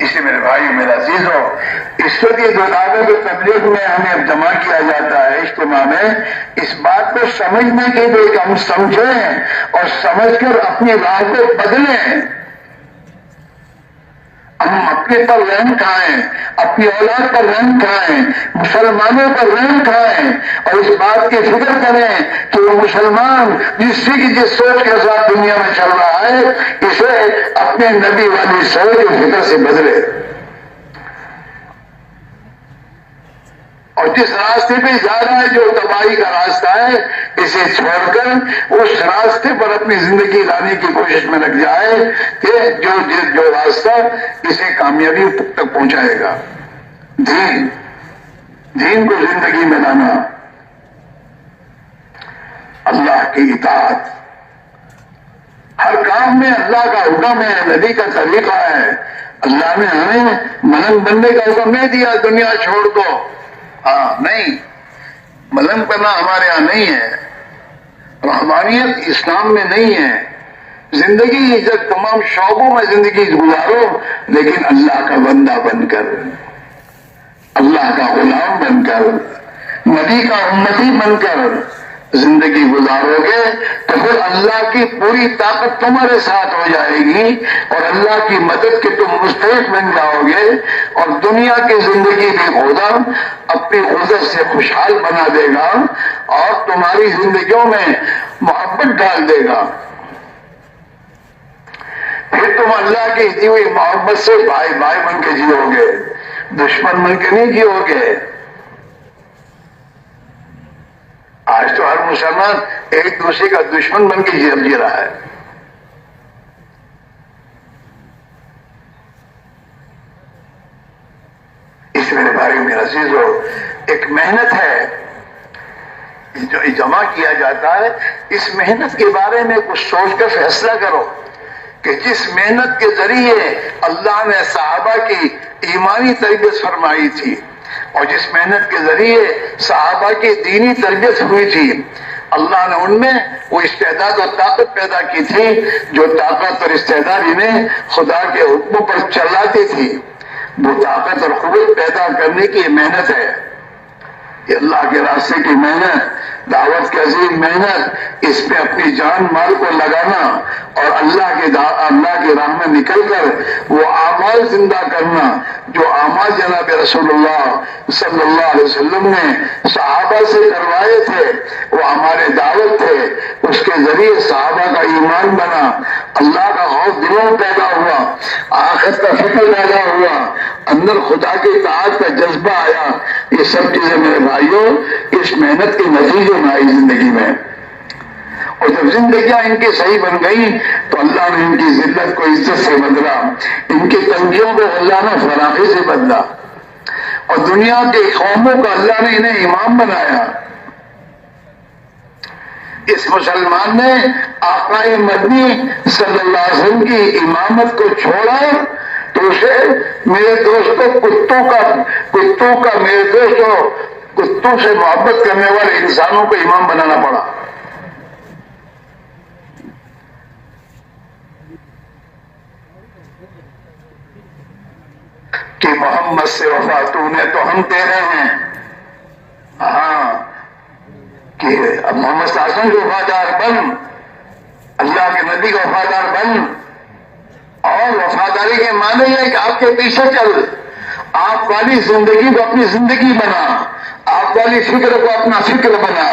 اسی میرے بھائی میرا عزیز ہو، اس وقت یہ دعوت تبلیغ میں ہمیں اب جمع کیا جاتا ہے اجتماع میں، اس بات کو سمجھنے کے لیے کہ ہم سمجھیں اور سمجھ کر اپنی راہ کو بدلیں. ہم اپنے پر رحم کھائیں، اپنی اولاد پر رحم کھائیں، مسلمانوں پر رحم کھائیں، اور اس بات کی فکر کریں کہ وہ مسلمان جس سوچ کے ساتھ دنیا میں چل رہا ہے اسے اپنے نبی والی سوچ اور فکر سے بدلے، اور جس راستے پہ جا رہا ہے جو تباہی کا راستہ ہے اسے چھوڑ کر اس راستے پر اپنی زندگی لانے کی کوشش میں لگ جائے کہ جو راستہ اسے کامیابی تک پہنچائے گا. دین کو زندگی میں لانا، اللہ کی اطاعت، ہر کام میں اللہ کا حکم ہے، نبی کا طریقہ ہے. اللہ نے ہمیں ملنگ بننے کا حکم نہیں دیا دنیا چھوڑ دو، ہاں نہیں، ملنگ کرنا ہمارے یہاں نہیں ہے، رحمانیت اسلام میں نہیں ہے. زندگی جب تمام شعبوں میں زندگی گزارو لیکن اللہ کا بندہ بن کر، اللہ کا غلام بن کر، نبی کا امتی بن کر زندگی گزارو گے تو پھر اللہ کی پوری طاقت تمہارے ساتھ ہو جائے گی اور اللہ کی مدد کے تم مستحق بن جاؤ گے، اور دنیا کی زندگی بھی خدا اپنی قدرت سے خوشحال بنا دے گا اور تمہاری زندگیوں میں محبت ڈال دے گا. پھر تم اللہ کی دی ہوئی محبت سے بھائی بھائی بن کے جیو گے، دشمن بن کے نہیں جیو گے. آج تو ہر مسلمان ایک دوسرے کا دشمن بن کے جی رہا ہے. اس میرے بھائی میرا عزیز ہو، ایک محنت ہے جو جمع کیا جاتا ہے، اس محنت کے بارے میں کچھ سوچ کر فیصلہ کرو کہ جس محنت کے ذریعے اللہ نے صحابہ کی ایمانی تربیت فرمائی تھی اور جس محنت کے ذریعے صحابہ کی دینی تربیت ہوئی تھی، اللہ نے ان میں وہ استعداد اور طاقت پیدا کی تھی جو طاقت اور استعداد انہیں خدا کے حکموں پر چلاتی تھی. وہ طاقت اور قوت پیدا کرنے کی محنت ہے، یہ اللہ کے راستے کی محنت، دعوت کی عظیم محنت، اس پہ اپنی جان مال کو لگانا اور اللہ کی راہ میں نکل کر وہ اعمال زندہ کرنا جو اعمال جناب رسول اللہ صلی اللہ علیہ وسلم نے صحابہ سے کروائے تھے، وہ ہمارے دعوت تھے. اس کے ذریعے صحابہ کا ایمان بنا، اللہ کا خوف دلوں میں پیدا ہوا، آخرت کا فکر پیدا ہوا، اندر خدا کی اطاعت کا جذبہ آیا. یہ سب چیزیں میرے بھائیوں اس محنت کے نتیجے میں آئی زندگی میں، اور جب زندگیاں ان کی صحیح بن گئی تو اللہ نے ان کی ذلت کو عزت سے بدلا، ان کی تنگیوں کو اللہ نے فراخی سے بدلا، اور دنیا کے قوموں کا اللہ نے انہیں امام بنایا. اس مسلمان نے آقا مدنی صلی اللہ علیہ وسلم کی امامت کو چھوڑا تو اسے میرے دوستوں کتوں سے محبت کرنے والے انسانوں کو امام بنانا پڑا. کہ محمد سے وفا تو نے تو ہم تیرے ہیں، ہاں کہ اب محمد صلی اللہ علیہ وسلم کے وفادار بن، اللہ کے نبی کا وفادار بن، اور وفاداری کے معنی یہ کہ آپ کے پیچھے چل آپ والی زندگی کو اپنی زندگی بنا، آپ والی فکر کو اپنا فکر بنا،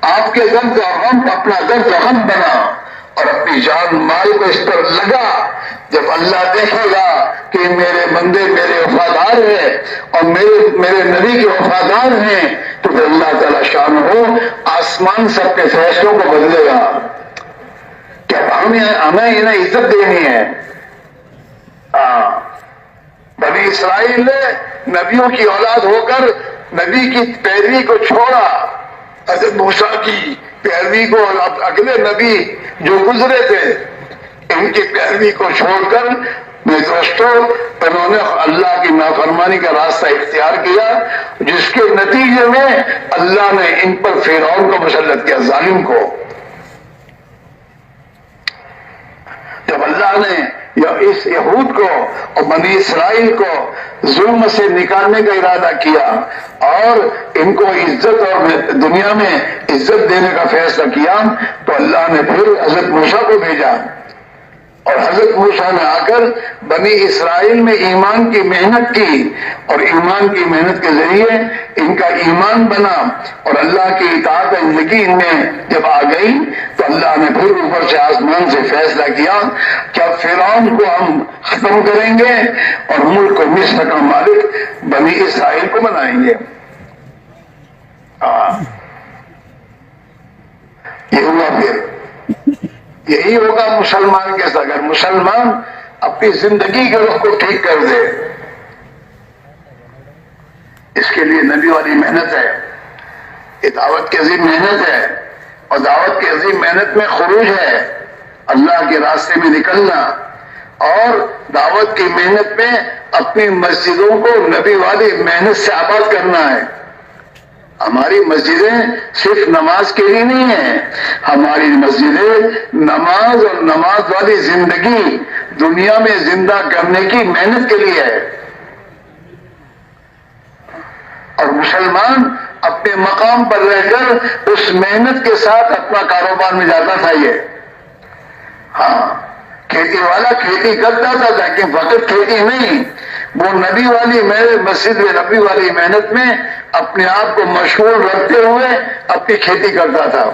آپ کے درد اور غم کو اپنا درد اور غم بنا، اور اپنی جان مال کو اس پر لگا۔ جب اللہ دیکھے گا کہ میرے بندے میرے وفادار ہیں اور میرے نبی کے وفادار ہیں، تو پھر اللہ تعالیٰ شان ہو آسمان سب کے فیصلوں کو بدلے گا۔ کیا ہمیں انہیں عزت دینی ہے؟ بنی اسرائیل نے نبیوں کی اولاد ہو کر نبی کی پیروی کو چھوڑا، حضرت موسیٰ کی پیروی کو، اگلے نبی جو گزرے تھے ان کی پیروی کو چھوڑ کر میرے دوستوں انہوں نے اللہ کی نافرمانی کا راستہ اختیار کیا، جس کے نتیجے میں اللہ نے ان پر فرعون کو مسلط کیا، ظالم کو۔ جب اللہ نے اس یہود کو اور بنی اسرائیل کو ظلم سے نکالنے کا ارادہ کیا اور ان کو عزت اور دنیا میں عزت دینے کا فیصلہ کیا، تو اللہ نے پھر حضرت موسیٰ کو بھیجا، اور حضرت موسیٰ نے آ کر بنی اسرائیل میں ایمان کی محنت کی، اور ایمان کی محنت کے ذریعے ان کا ایمان بنا، اور اللہ کی اطاعت زندگی ان میں جب آ گئی تو اللہ نے پھر اوپر سے آسمان سے فیصلہ کیا کہ اب فرعون کو ہم ختم کریں گے اور ملک کو مصر کا مالک بنی اسرائیل کو بنائیں گے۔ یہ ہوا، پھر یہی ہوگا مسلمان کے ساتھ۔ اگر مسلمان اپنی زندگی کے رخ کو ٹھیک کر دے، اس کے لیے نبی والی محنت ہے، یہ دعوت کی عظیم محنت ہے، اور دعوت کی عظیم محنت میں خروج ہے، اللہ کے راستے میں نکلنا، اور دعوت کی محنت میں اپنی مسجدوں کو نبی والی محنت سے آباد کرنا ہے۔ ہماری مسجدیں صرف نماز کے لیے نہیں ہیں، ہماری مسجدیں نماز اور نماز والی زندگی دنیا میں زندہ کرنے کی محنت کے لیے ہے۔ اور مسلمان اپنے مقام پر رہ کر اس محنت کے ساتھ اپنا کاروبار میں جاتا تھا۔ یہ کھیتی والا کھیتی کرتا تھا، لیکن فقط کھیتی نہیں، وہ نبی والی مسجد میں نبی والی محنت میں اپنے آپ کو مشغول رکھتے ہوئے اپنی کھیتی کرتا تھا،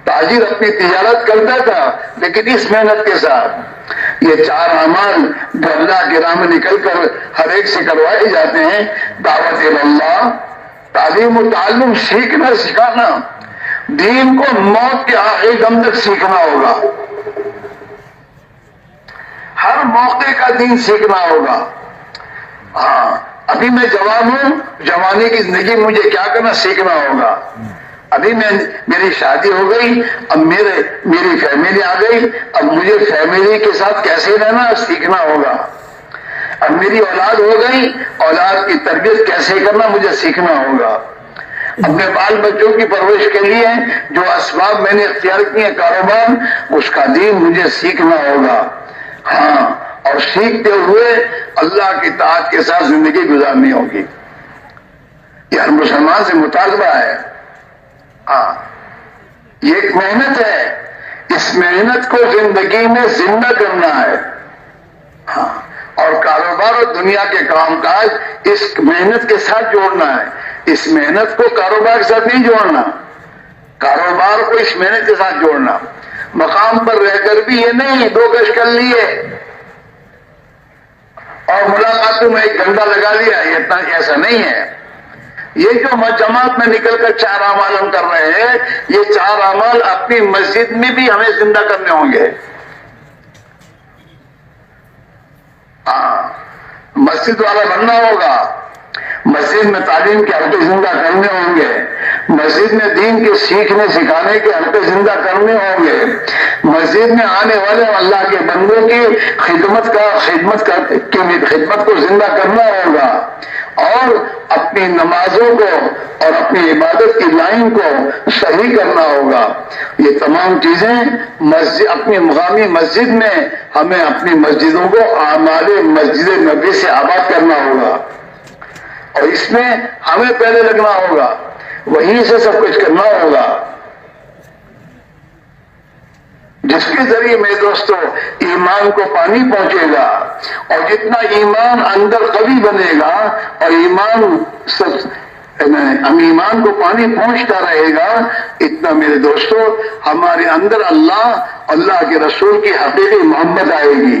تاجر اپنی تجارت کرتا تھا، لیکن اس محنت کے ساتھ۔ یہ چار اعمال جو اللہ کی راہ میں نکل کر ہر ایک سے کروائے جاتے ہیں، دعوت اللہ، تعلیم و تعلم، سیکھنا سکھانا، دین کو موت کے آخری دم تک سیکھنا ہوگا، ہر موقع کا دین سیکھنا ہوگا۔ ابھی میں جوان ہوں، جوانی کی زندگی مجھے کیا کرنا سیکھنا ہوگا۔ ابھی میری شادی ہو گئی، اب میری فیملی آ گئی، اب مجھے فیملی کے ساتھ کیسے رہنا سیکھنا ہوگا۔ اب میری اولاد ہو گئی، اولاد کی تربیت کیسے کرنا مجھے سیکھنا ہوگا۔ اپنے بال بچوں کی پرورش کے لیے جو اسباب میں نے اختیار کیے کاروبار، اس کا دین مجھے سیکھنا ہوگا۔ اور سیکھتے ہوئے اللہ کی اطاعت کے ساتھ زندگی گزارنی ہوگی۔ یہ ہر مسلمان سے مطالبہ ہے۔ یہ ایک محنت ہے، اس محنت کو زندگی میں زندہ کرنا ہے۔ اور کاروبار اور دنیا کے کام کاج اس محنت کے ساتھ جوڑنا ہے، اس محنت کو کاروبار کے ساتھ نہیں جوڑنا، کاروبار کو اس محنت کے ساتھ جوڑنا۔ مقام پر رہ کر بھی یہ نہیں 2 گز کر لیے اور ملاقاتوں میں 1 گھنٹہ لگا لیا، یہ اتنا ایسا نہیں ہے۔ یہ جو جماعت میں نکل کر 4 اعمال ہم کر رہے ہیں، یہ 4 اعمال اپنی مسجد میں بھی ہمیں زندہ کرنے ہوں گے۔ مسجد والا بننا ہوگا، مسجد میں تعلیم کے حلقے زندہ کرنے ہوں گے، مسجد میں دین کے سیکھنے سکھانے کے حلقے زندہ کرنے ہوں گے، مسجد میں آنے والے اللہ کے بندوں کی خدمت کو زندہ کرنا ہوگا، اور اپنی نمازوں کو اور اپنی عبادت کی لائن کو صحیح کرنا ہوگا۔ یہ تمام چیزیں اپنی مقامی مسجد میں ہمیں اپنی مسجدوں کو اعمال مسجد نبی سے آباد کرنا ہوگا، اور اس میں ہمیں پہلے لگنا ہوگا، وہیں سے سب کچھ کرنا ہوگا، جس کے ذریعے میرے دوستوں ایمان کو پانی پہنچے گا، اور جتنا ایمان اندر قوی بنے گا اور ایمان کو پانی پہنچتا رہے گا، اتنا میرے دوستو ہمارے اندر اللہ کے رسول کی حقیقی محبت آئے گی،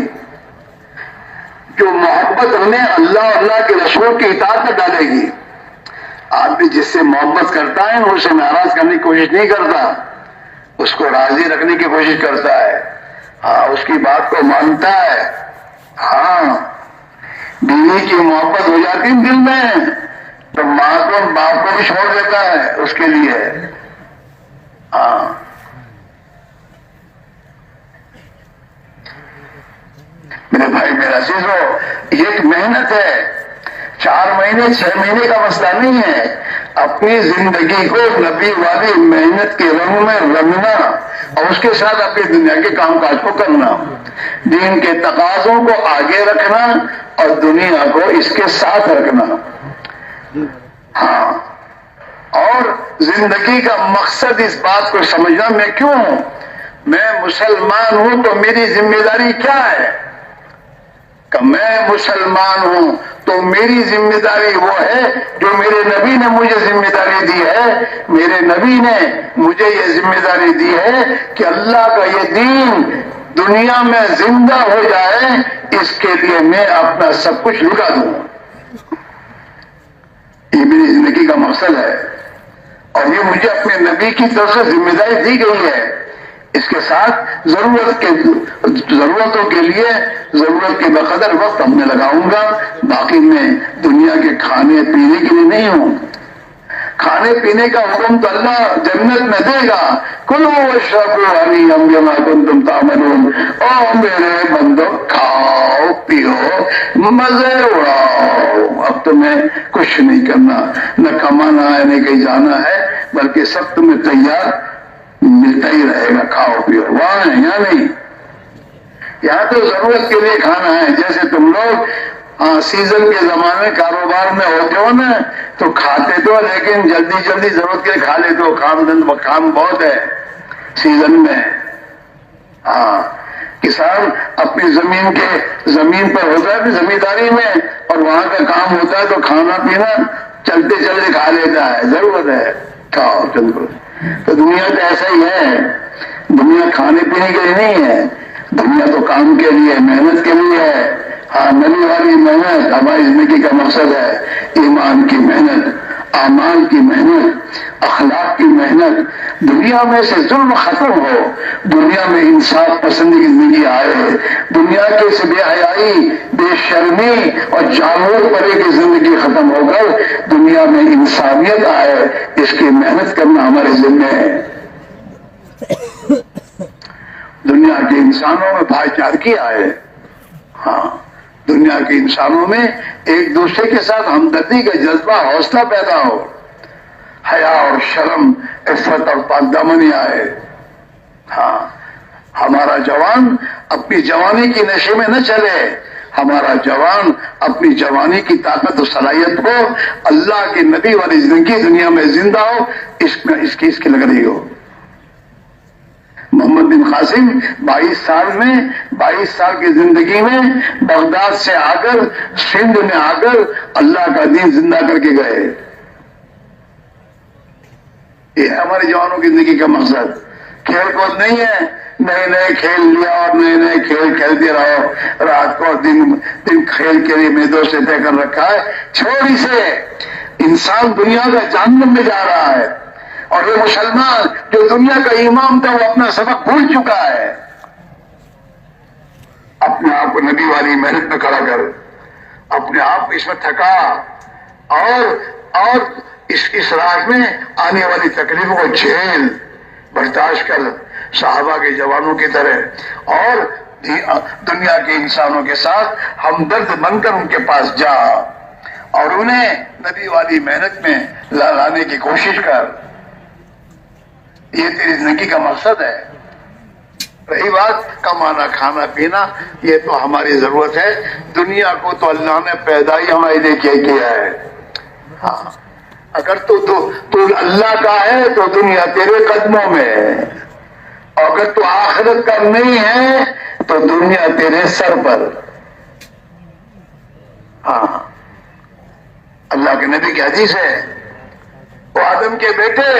جو محبت ہمیں اللہ کے رسول کی اطاعت میں ڈالے گی۔ آدمی جس سے محبت کرتا ہے اسے ناراض کرنے کی کوشش نہیں کرتا، اس کو راضی رکھنے کی کوشش کرتا ہے، ہاں اس کی بات کو مانتا ہے۔ ہاں بیوی کی محبت ہو جاتی ہے دل میں تو ماں کو باپ کو بھی چھوڑ دیتا ہے اس کے لیے۔ ہاں میرے بھائی میرا عزیزو، یہ ایک محنت ہے، 4 مہینے 6 مہینے کا مسئلہ نہیں ہے۔ اپنی زندگی کو نبی والی محنت کے رنگ میں رنگنا اور اس کے ساتھ اپنی دنیا کے کام کاج کو کرنا، دین کے تقاضوں کو آگے رکھنا اور دنیا کو اس کے ساتھ رکھنا۔ ہاں اور زندگی کا مقصد اس بات کو سمجھنا، میں کیوں ہوں، میں مسلمان ہوں تو میری ذمہ داری کیا ہے، کہ میں مسلمان ہوں تو میری ذمہ داری وہ ہے جو میرے نبی نے مجھے ذمہ داری دی ہے۔ میرے نبی نے مجھے یہ ذمہ داری دی ہے کہ اللہ کا یہ دین دنیا میں زندہ ہو جائے، اس کے لیے میں اپنا سب کچھ لٹا دوں۔ یہ میری زندگی کا مقصد ہے اور یہ مجھے اپنے نبی کی طرف سے ذمہ داری دی گئی ہے۔ اس کے ساتھ ضرورتوں کے لیے ضرورت کے بقدر وقت میں لگاؤں گا، باقی میں دنیا کے کھانے پینے کے لیے نہیں ہوں۔ کھانے پینے کا حکم تو اللہ جنت میں دے گا، کلوا واشربوا ہنیئا بما کنتم تعملون۔ او میرے بندو کھاؤ پیو مزے اڑاؤ، اب تمہیں کچھ نہیں کرنا، نہ کمانا ہے نہ کہیں جانا ہے، بلکہ سب تمہیں تیار ملتا ہی رہے گا، کھاؤ پیو۔ وہاں ہے یا نہیں؟ یہاں تو ضرورت کے لیے کھانا ہے، جیسے تم لوگ سیزن کے زمانے میں کاروبار میں ہوتے ہو نا تو کھاتے تو لیکن جلدی ضرورت کے لیے کھا لیتے ہو، کام بہت ہے سیزن میں۔ ہاں کسان اپنی زمین پر ہوتا ہے زمینداری میں اور وہاں کا کام ہوتا ہے تو کھانا پینا چلتے کھا لیتا ہے، ضرورت ہے کھاؤ چلو۔ تو دنیا تو ایسا ہی ہے، دنیا کھانے پینے کے لیے نہیں ہے، دنیا تو کام کے لیے، محنت کے لیے ہے۔ ہاں نبی والی محنت ہماری زندگی کا مقصد ہے، ایمان کی محنت، اعمال کی محنت، اخلاق کی محنت، دنیا میں سے ظلم ختم ہو، دنیا میں انصاف پسندی کی زندگی آئے، دنیا کے سے بے حیائی، بے شرمی اور جانور پرے کی زندگی ختم ہو کر دنیا میں انسانیت آئے، اس کی محنت کرنا ہمارے ذمہ ہے۔ دنیا کے انسانوں میں بھائی چارگی آئے، ہاں دنیا کے انسانوں میں ایک دوسرے کے ساتھ ہمدردی کا جذبہ حوصلہ پیدا ہو، حیا اور شرم عفت اور پاک دامنی آئے۔ ہاں ہمارا جوان اپنی جوانی کی نشے میں نہ چلے، ہمارا جوان اپنی جوانی کی طاقت و صلاحیت کو اللہ کے نبی والی زندگی دنیا میں زندہ ہو، اس کی لگ رہی ہو۔ محمد بن قاسم 22 سال کی زندگی میں بغداد سے آ کر سندھ میں آ کر اللہ کا دین زندہ کر کے گئے۔ یہ ہے ہمارے جوانوں کی زندگی کا مقصد، کھیل کود نہیں ہے، نئے کھیل لیا اور نئے کھیل کھیلتے رہو، رات کو دن کھیل کے لیے میدوں سے طے کر رکھا ہے، چھوڑ اسے۔ انسان دنیا کا جہنم میں جا رہا ہے اور یہ مسلمان جو دنیا کا امام تھا وہ اپنا سبق بھول چکا ہے۔ اپنے آپ کو نبی والی محنت میں کھڑا کر، اپنے آپ کو اس میں تھکا اور اس راہ میں آنے والی تکلیفوں کو جھیل، برداشت کر، صحابہ کے جوانوں کی طرح، اور دنیا کے انسانوں کے ساتھ ہمدرد بن کر ان کے پاس جا اور انہیں نبی والی محنت میں لانے کی کوشش کر۔ یہ تیری زندگی کا مقصد ہے۔ رہی بات کمانا کھانا پینا، یہ تو ہماری ضرورت ہے، دنیا کو تو اللہ نے پیدا ہی ہمارے لیے کیا ہے۔ ہاں اگر تو اللہ کا ہے تو دنیا تیرے قدموں میں ہے، اور اگر تو آخرت کا نہیں ہے تو دنیا تیرے سر پر۔ ہاں اللہ کے نبی کی حدیث ہے، وہ آدم کے بیٹے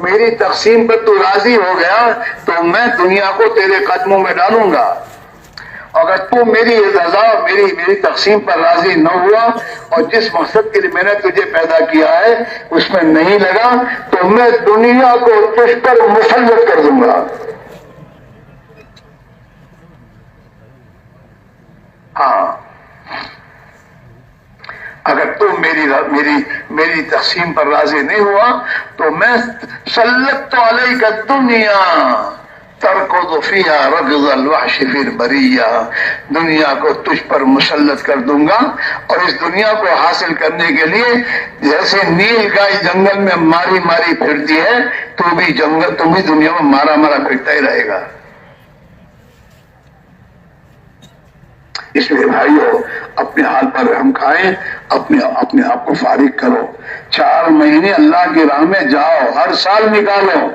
میری تقسیم پر تو راضی ہو گیا تو میں دنیا کو تیرے قدموں میں ڈالوں گا، اگر تو میری رضا میری تقسیم پر راضی نہ ہوا اور جس مقصد کے لیے میں نے تجھے پیدا کیا ہے اس میں نہیں لگا تو میں دنیا کو تجھ پر مسلط کر دوں گا۔ ہاں اگر تم میری تقسیم پر راضی نہیں ہوا تو میں سلطت علیک الدنیا ترکض فیہا رکض الوحش فی البریہ، دنیا کو تجھ پر مسلط کر دوں گا، اور اس دنیا کو حاصل کرنے کے لیے جیسے نیل گائے جنگل میں ماری ماری پھرتی ہے تو بھی دنیا میں مارا مارا پھرتا ہی رہے گا۔ اس لیے بھائیو اپنے حال پر رحم کھائیں، اپنے آپ کو فارغ کرو، 4 مہینے اللہ کی راہ میں جاؤ، ہر سال نکالو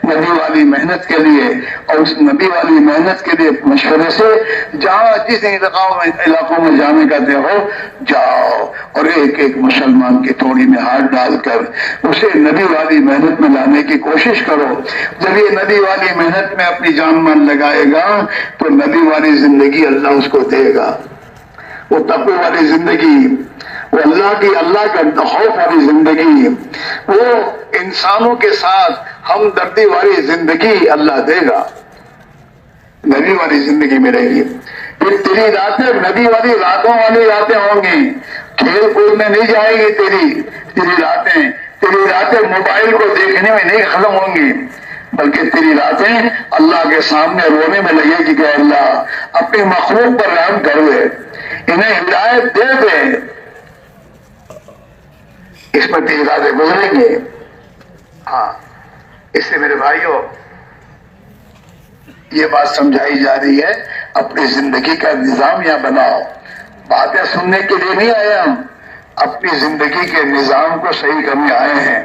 نبی والی محنت کے لیے، اور اس نبی والی محنت کے لیے مشورے سے جہاں جس علاقوں میں جانے کا دے ہو جاؤ، اور ایک ایک مسلمان کی تھوڑی میں ہاتھ ڈال کر اسے نبی والی محنت میں لانے کی کوشش کرو۔ جب یہ نبی والی محنت میں اپنی جان مان لگائے گا تو نبی والی زندگی اللہ اس کو دے گا، وہ تقوی والی زندگی، وہ اللہ کا خوف والی زندگی، وہ انسانوں کے ساتھ ہمدردی والی زندگی اللہ دے گا، نبی والی زندگی ملے گی۔ پھر تیری راتیں نبی والی راتوں والی راتیں ہوں گی، کھیل کود میں نہیں جائے گی تیری راتیں موبائل کو دیکھنے میں نہیں ختم ہوں گی، بلکہ تیری راتیں اللہ کے سامنے رونے میں لگے گی کہ اللہ اپنی مخلوق پر رحم کر دے، انہیں ہدایت دے دے، اس پر تیری راتیں گزریں گے۔ ہاں اس سے میرے بھائیوں یہ بات سمجھائی جا رہی ہے، اپنی زندگی کا نظام یہاں بناؤ، باتیں سننے کے لیے نہیں آئے ہم، اپنی زندگی کے نظام کو صحیح کرنے آئے ہیں،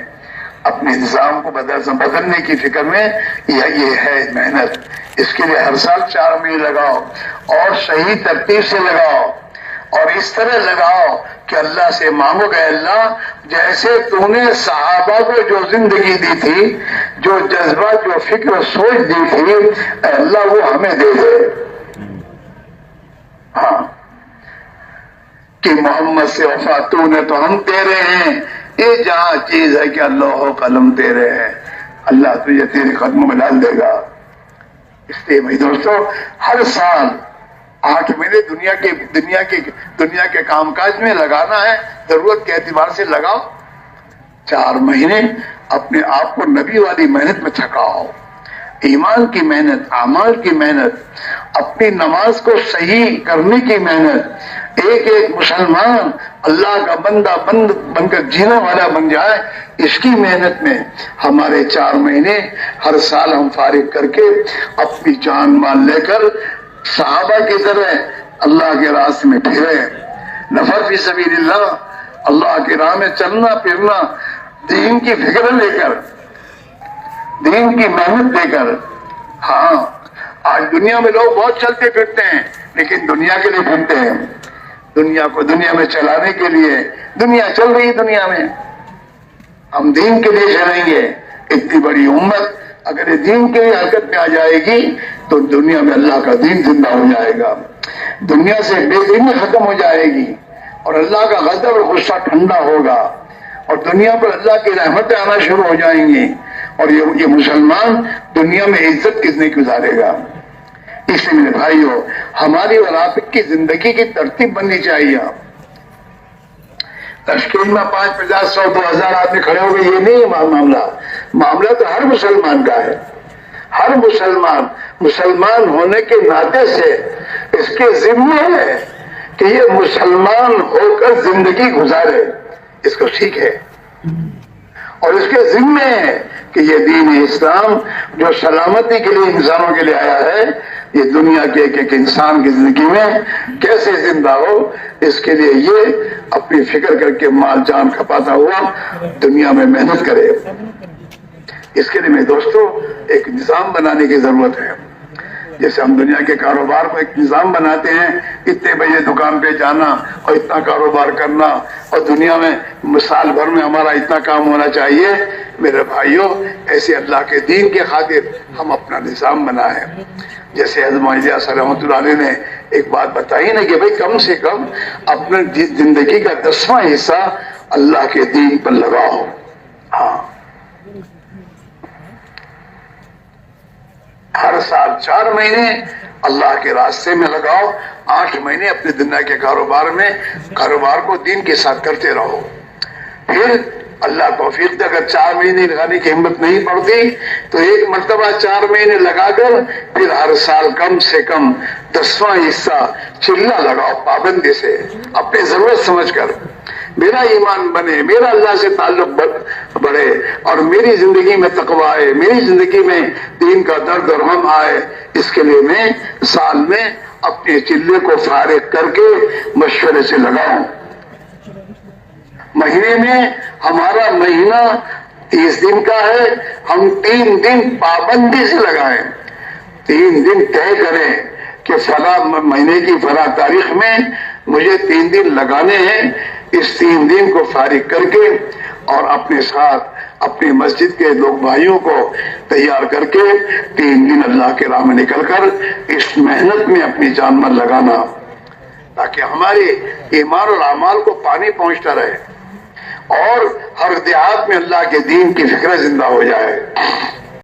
اپنے نظام کو بدلنے کی فکر میں یہ ہے محنت۔ اس کے لیے ہر سال 4 مہینے لگاؤ اور صحیح ترتیب سے لگاؤ، اور اس طرح لگاؤ کہ اللہ سے مانگو کہ اللہ جیسے تو نے صحابہ کو جو زندگی دی تھی، جو جذبہ جو فکر سوچ دی تھی، اے اللہ وہ ہمیں دے دے۔ ہاں کہ محمد سے وفا تو نے تو ہم تیرے ہیں، یہ جہاں چیز ہے کہ اللہ و قلم تیرے ہیں، اللہ تجھے تیرے قدموں میں ڈال دے گا۔ اس لیے بھائی دوستو ہر سال 8 مہینے دنیا کے کام کاج میں لگانا ہے، ضرورت کے اعتبار سے لگاؤ، 4 مہینے اپنے آپ کو نبی والی محنت میں تھکاؤ، ایمان کی محنت، اعمال کی محنت، اپنی نماز کو صحیح کرنے کی محنت، ایک ایک مسلمان اللہ کا بندہ بن کر جینے والا بن جائے، اس کی محنت میں ہمارے 4 مہینے ہر سال ہم فارغ کر کے اپنی جان مال لے کر صحابہ کی طرح اللہ کے راستے میں پھرے، نفر فی سبیل اللہ کی راہ میں چلنا پھرنا، دین کی فکر لے کر، دین کی محنت دے کر۔ ہاں آج دنیا میں لوگ بہت چلتے پھرتے ہیں لیکن دنیا کے لیے پھرتے ہیں، دنیا میں چلانے کے لیے، دنیا چل رہی ہے، دنیا میں ہم دین کے لیے چلیں گے۔ اتنی بڑی امت اگر یہ دین کے لیے حرکت میں آ جائے گی تو دنیا میں اللہ کا دین زندہ ہو جائے گا، دنیا سے بے دینی ختم ہو جائے گی، اور اللہ کا غضب اور غصہ ٹھنڈا ہوگا، اور دنیا پر اللہ کی رحمتیں آنا شروع ہو جائیں گی، اور یہ مسلمان دنیا میں عزت کس نے گزارے گا۔ اس لیے میرے بھائیو ہماری اور آپ کی زندگی کی ترتیب بننی چاہیے۔ تشکیل میں 5، 50، 100، 2000 آدمی کھڑے ہو گئے، یہ نہیں معاملہ تو ہر مسلمان کا ہے۔ ہر مسلمان ہونے کے ناطے سے اس کے ذمہ ہے کہ یہ مسلمان ہو کر زندگی گزارے، اس کو سیکھے، اور اس کے ذمہ ہے کہ یہ دین اسلام جو سلامتی کے لیے انسانوں کے لیے آیا ہے، یہ دنیا کے ایک انسان کی زندگی میں کیسے زندہ ہو، اس کے لیے یہ اپنی فکر کر کے مال جان کھپاتا ہوا دنیا میں محنت کرے۔ اس کے لیے میرے دوستو ایک نظام بنانے کی ضرورت ہے۔ جیسے ہم دنیا کے کاروبار کو ایک نظام بناتے ہیں، اتنے بجے دکان پہ جانا اور اتنا کاروبار کرنا، اور دنیا میں سال بھر میں ہمارا اتنا کام ہونا چاہیے، میرے بھائیوں ایسے اللہ کے دین کے خاطر ہم اپنا نظام بنائیں۔ جیسے حضرت معاذ رحمۃ اللہ علیہ نے ایک بات بتائی نا کہ بھائی کم سے کم اپنے زندگی کا 10واں حصہ اللہ کے دین پر لگاؤ۔ ہاں، ہر سال 4 مہینے اللہ کے راستے میں لگاؤ، 8 مہینے اپنے دنیا کے کاروبار کو دین کے ساتھ کرتے رہو۔ پھر اللہ توفیق دے، اگر 4 مہینے لگانے کی ہمت نہیں پڑتی تو ایک مرتبہ 4 مہینے لگا کر پھر ہر سال کم سے کم 10واں حصہ چلہ لگاؤ پابندی سے، اپنی ضرورت سمجھ کر، میرا ایمان بنے، میرا اللہ سے تعلق بڑھے، اور میری زندگی میں تقوی آئے، میری زندگی میں دین کا درد اور غم آئے۔ اس کے لیے میں سال میں اپنے چلے کو فارغ کر کے مشورے سے لگاؤں۔ مہینے میں ہمارا مہینہ 30 دن کا ہے، ہم 3 دن پابندی سے لگائیں، 3 دن طے کریں کہ فلاں مہینے کی فلاں تاریخ میں مجھے 3 دن لگانے ہیں۔ اس 3 دن کو فارغ کر کے اور اپنے ساتھ اپنی مسجد کے لوگ بھائیوں کو تیار کر کے 3 دن اللہ کے راہ میں نکل کر اس محنت میں اپنی جان مال لگانا، تاکہ ہمارے ایمان اور اعمال کو پانی پہنچتا رہے اور ہر دیہات میں اللہ کے دین کی فکر زندہ ہو جائے۔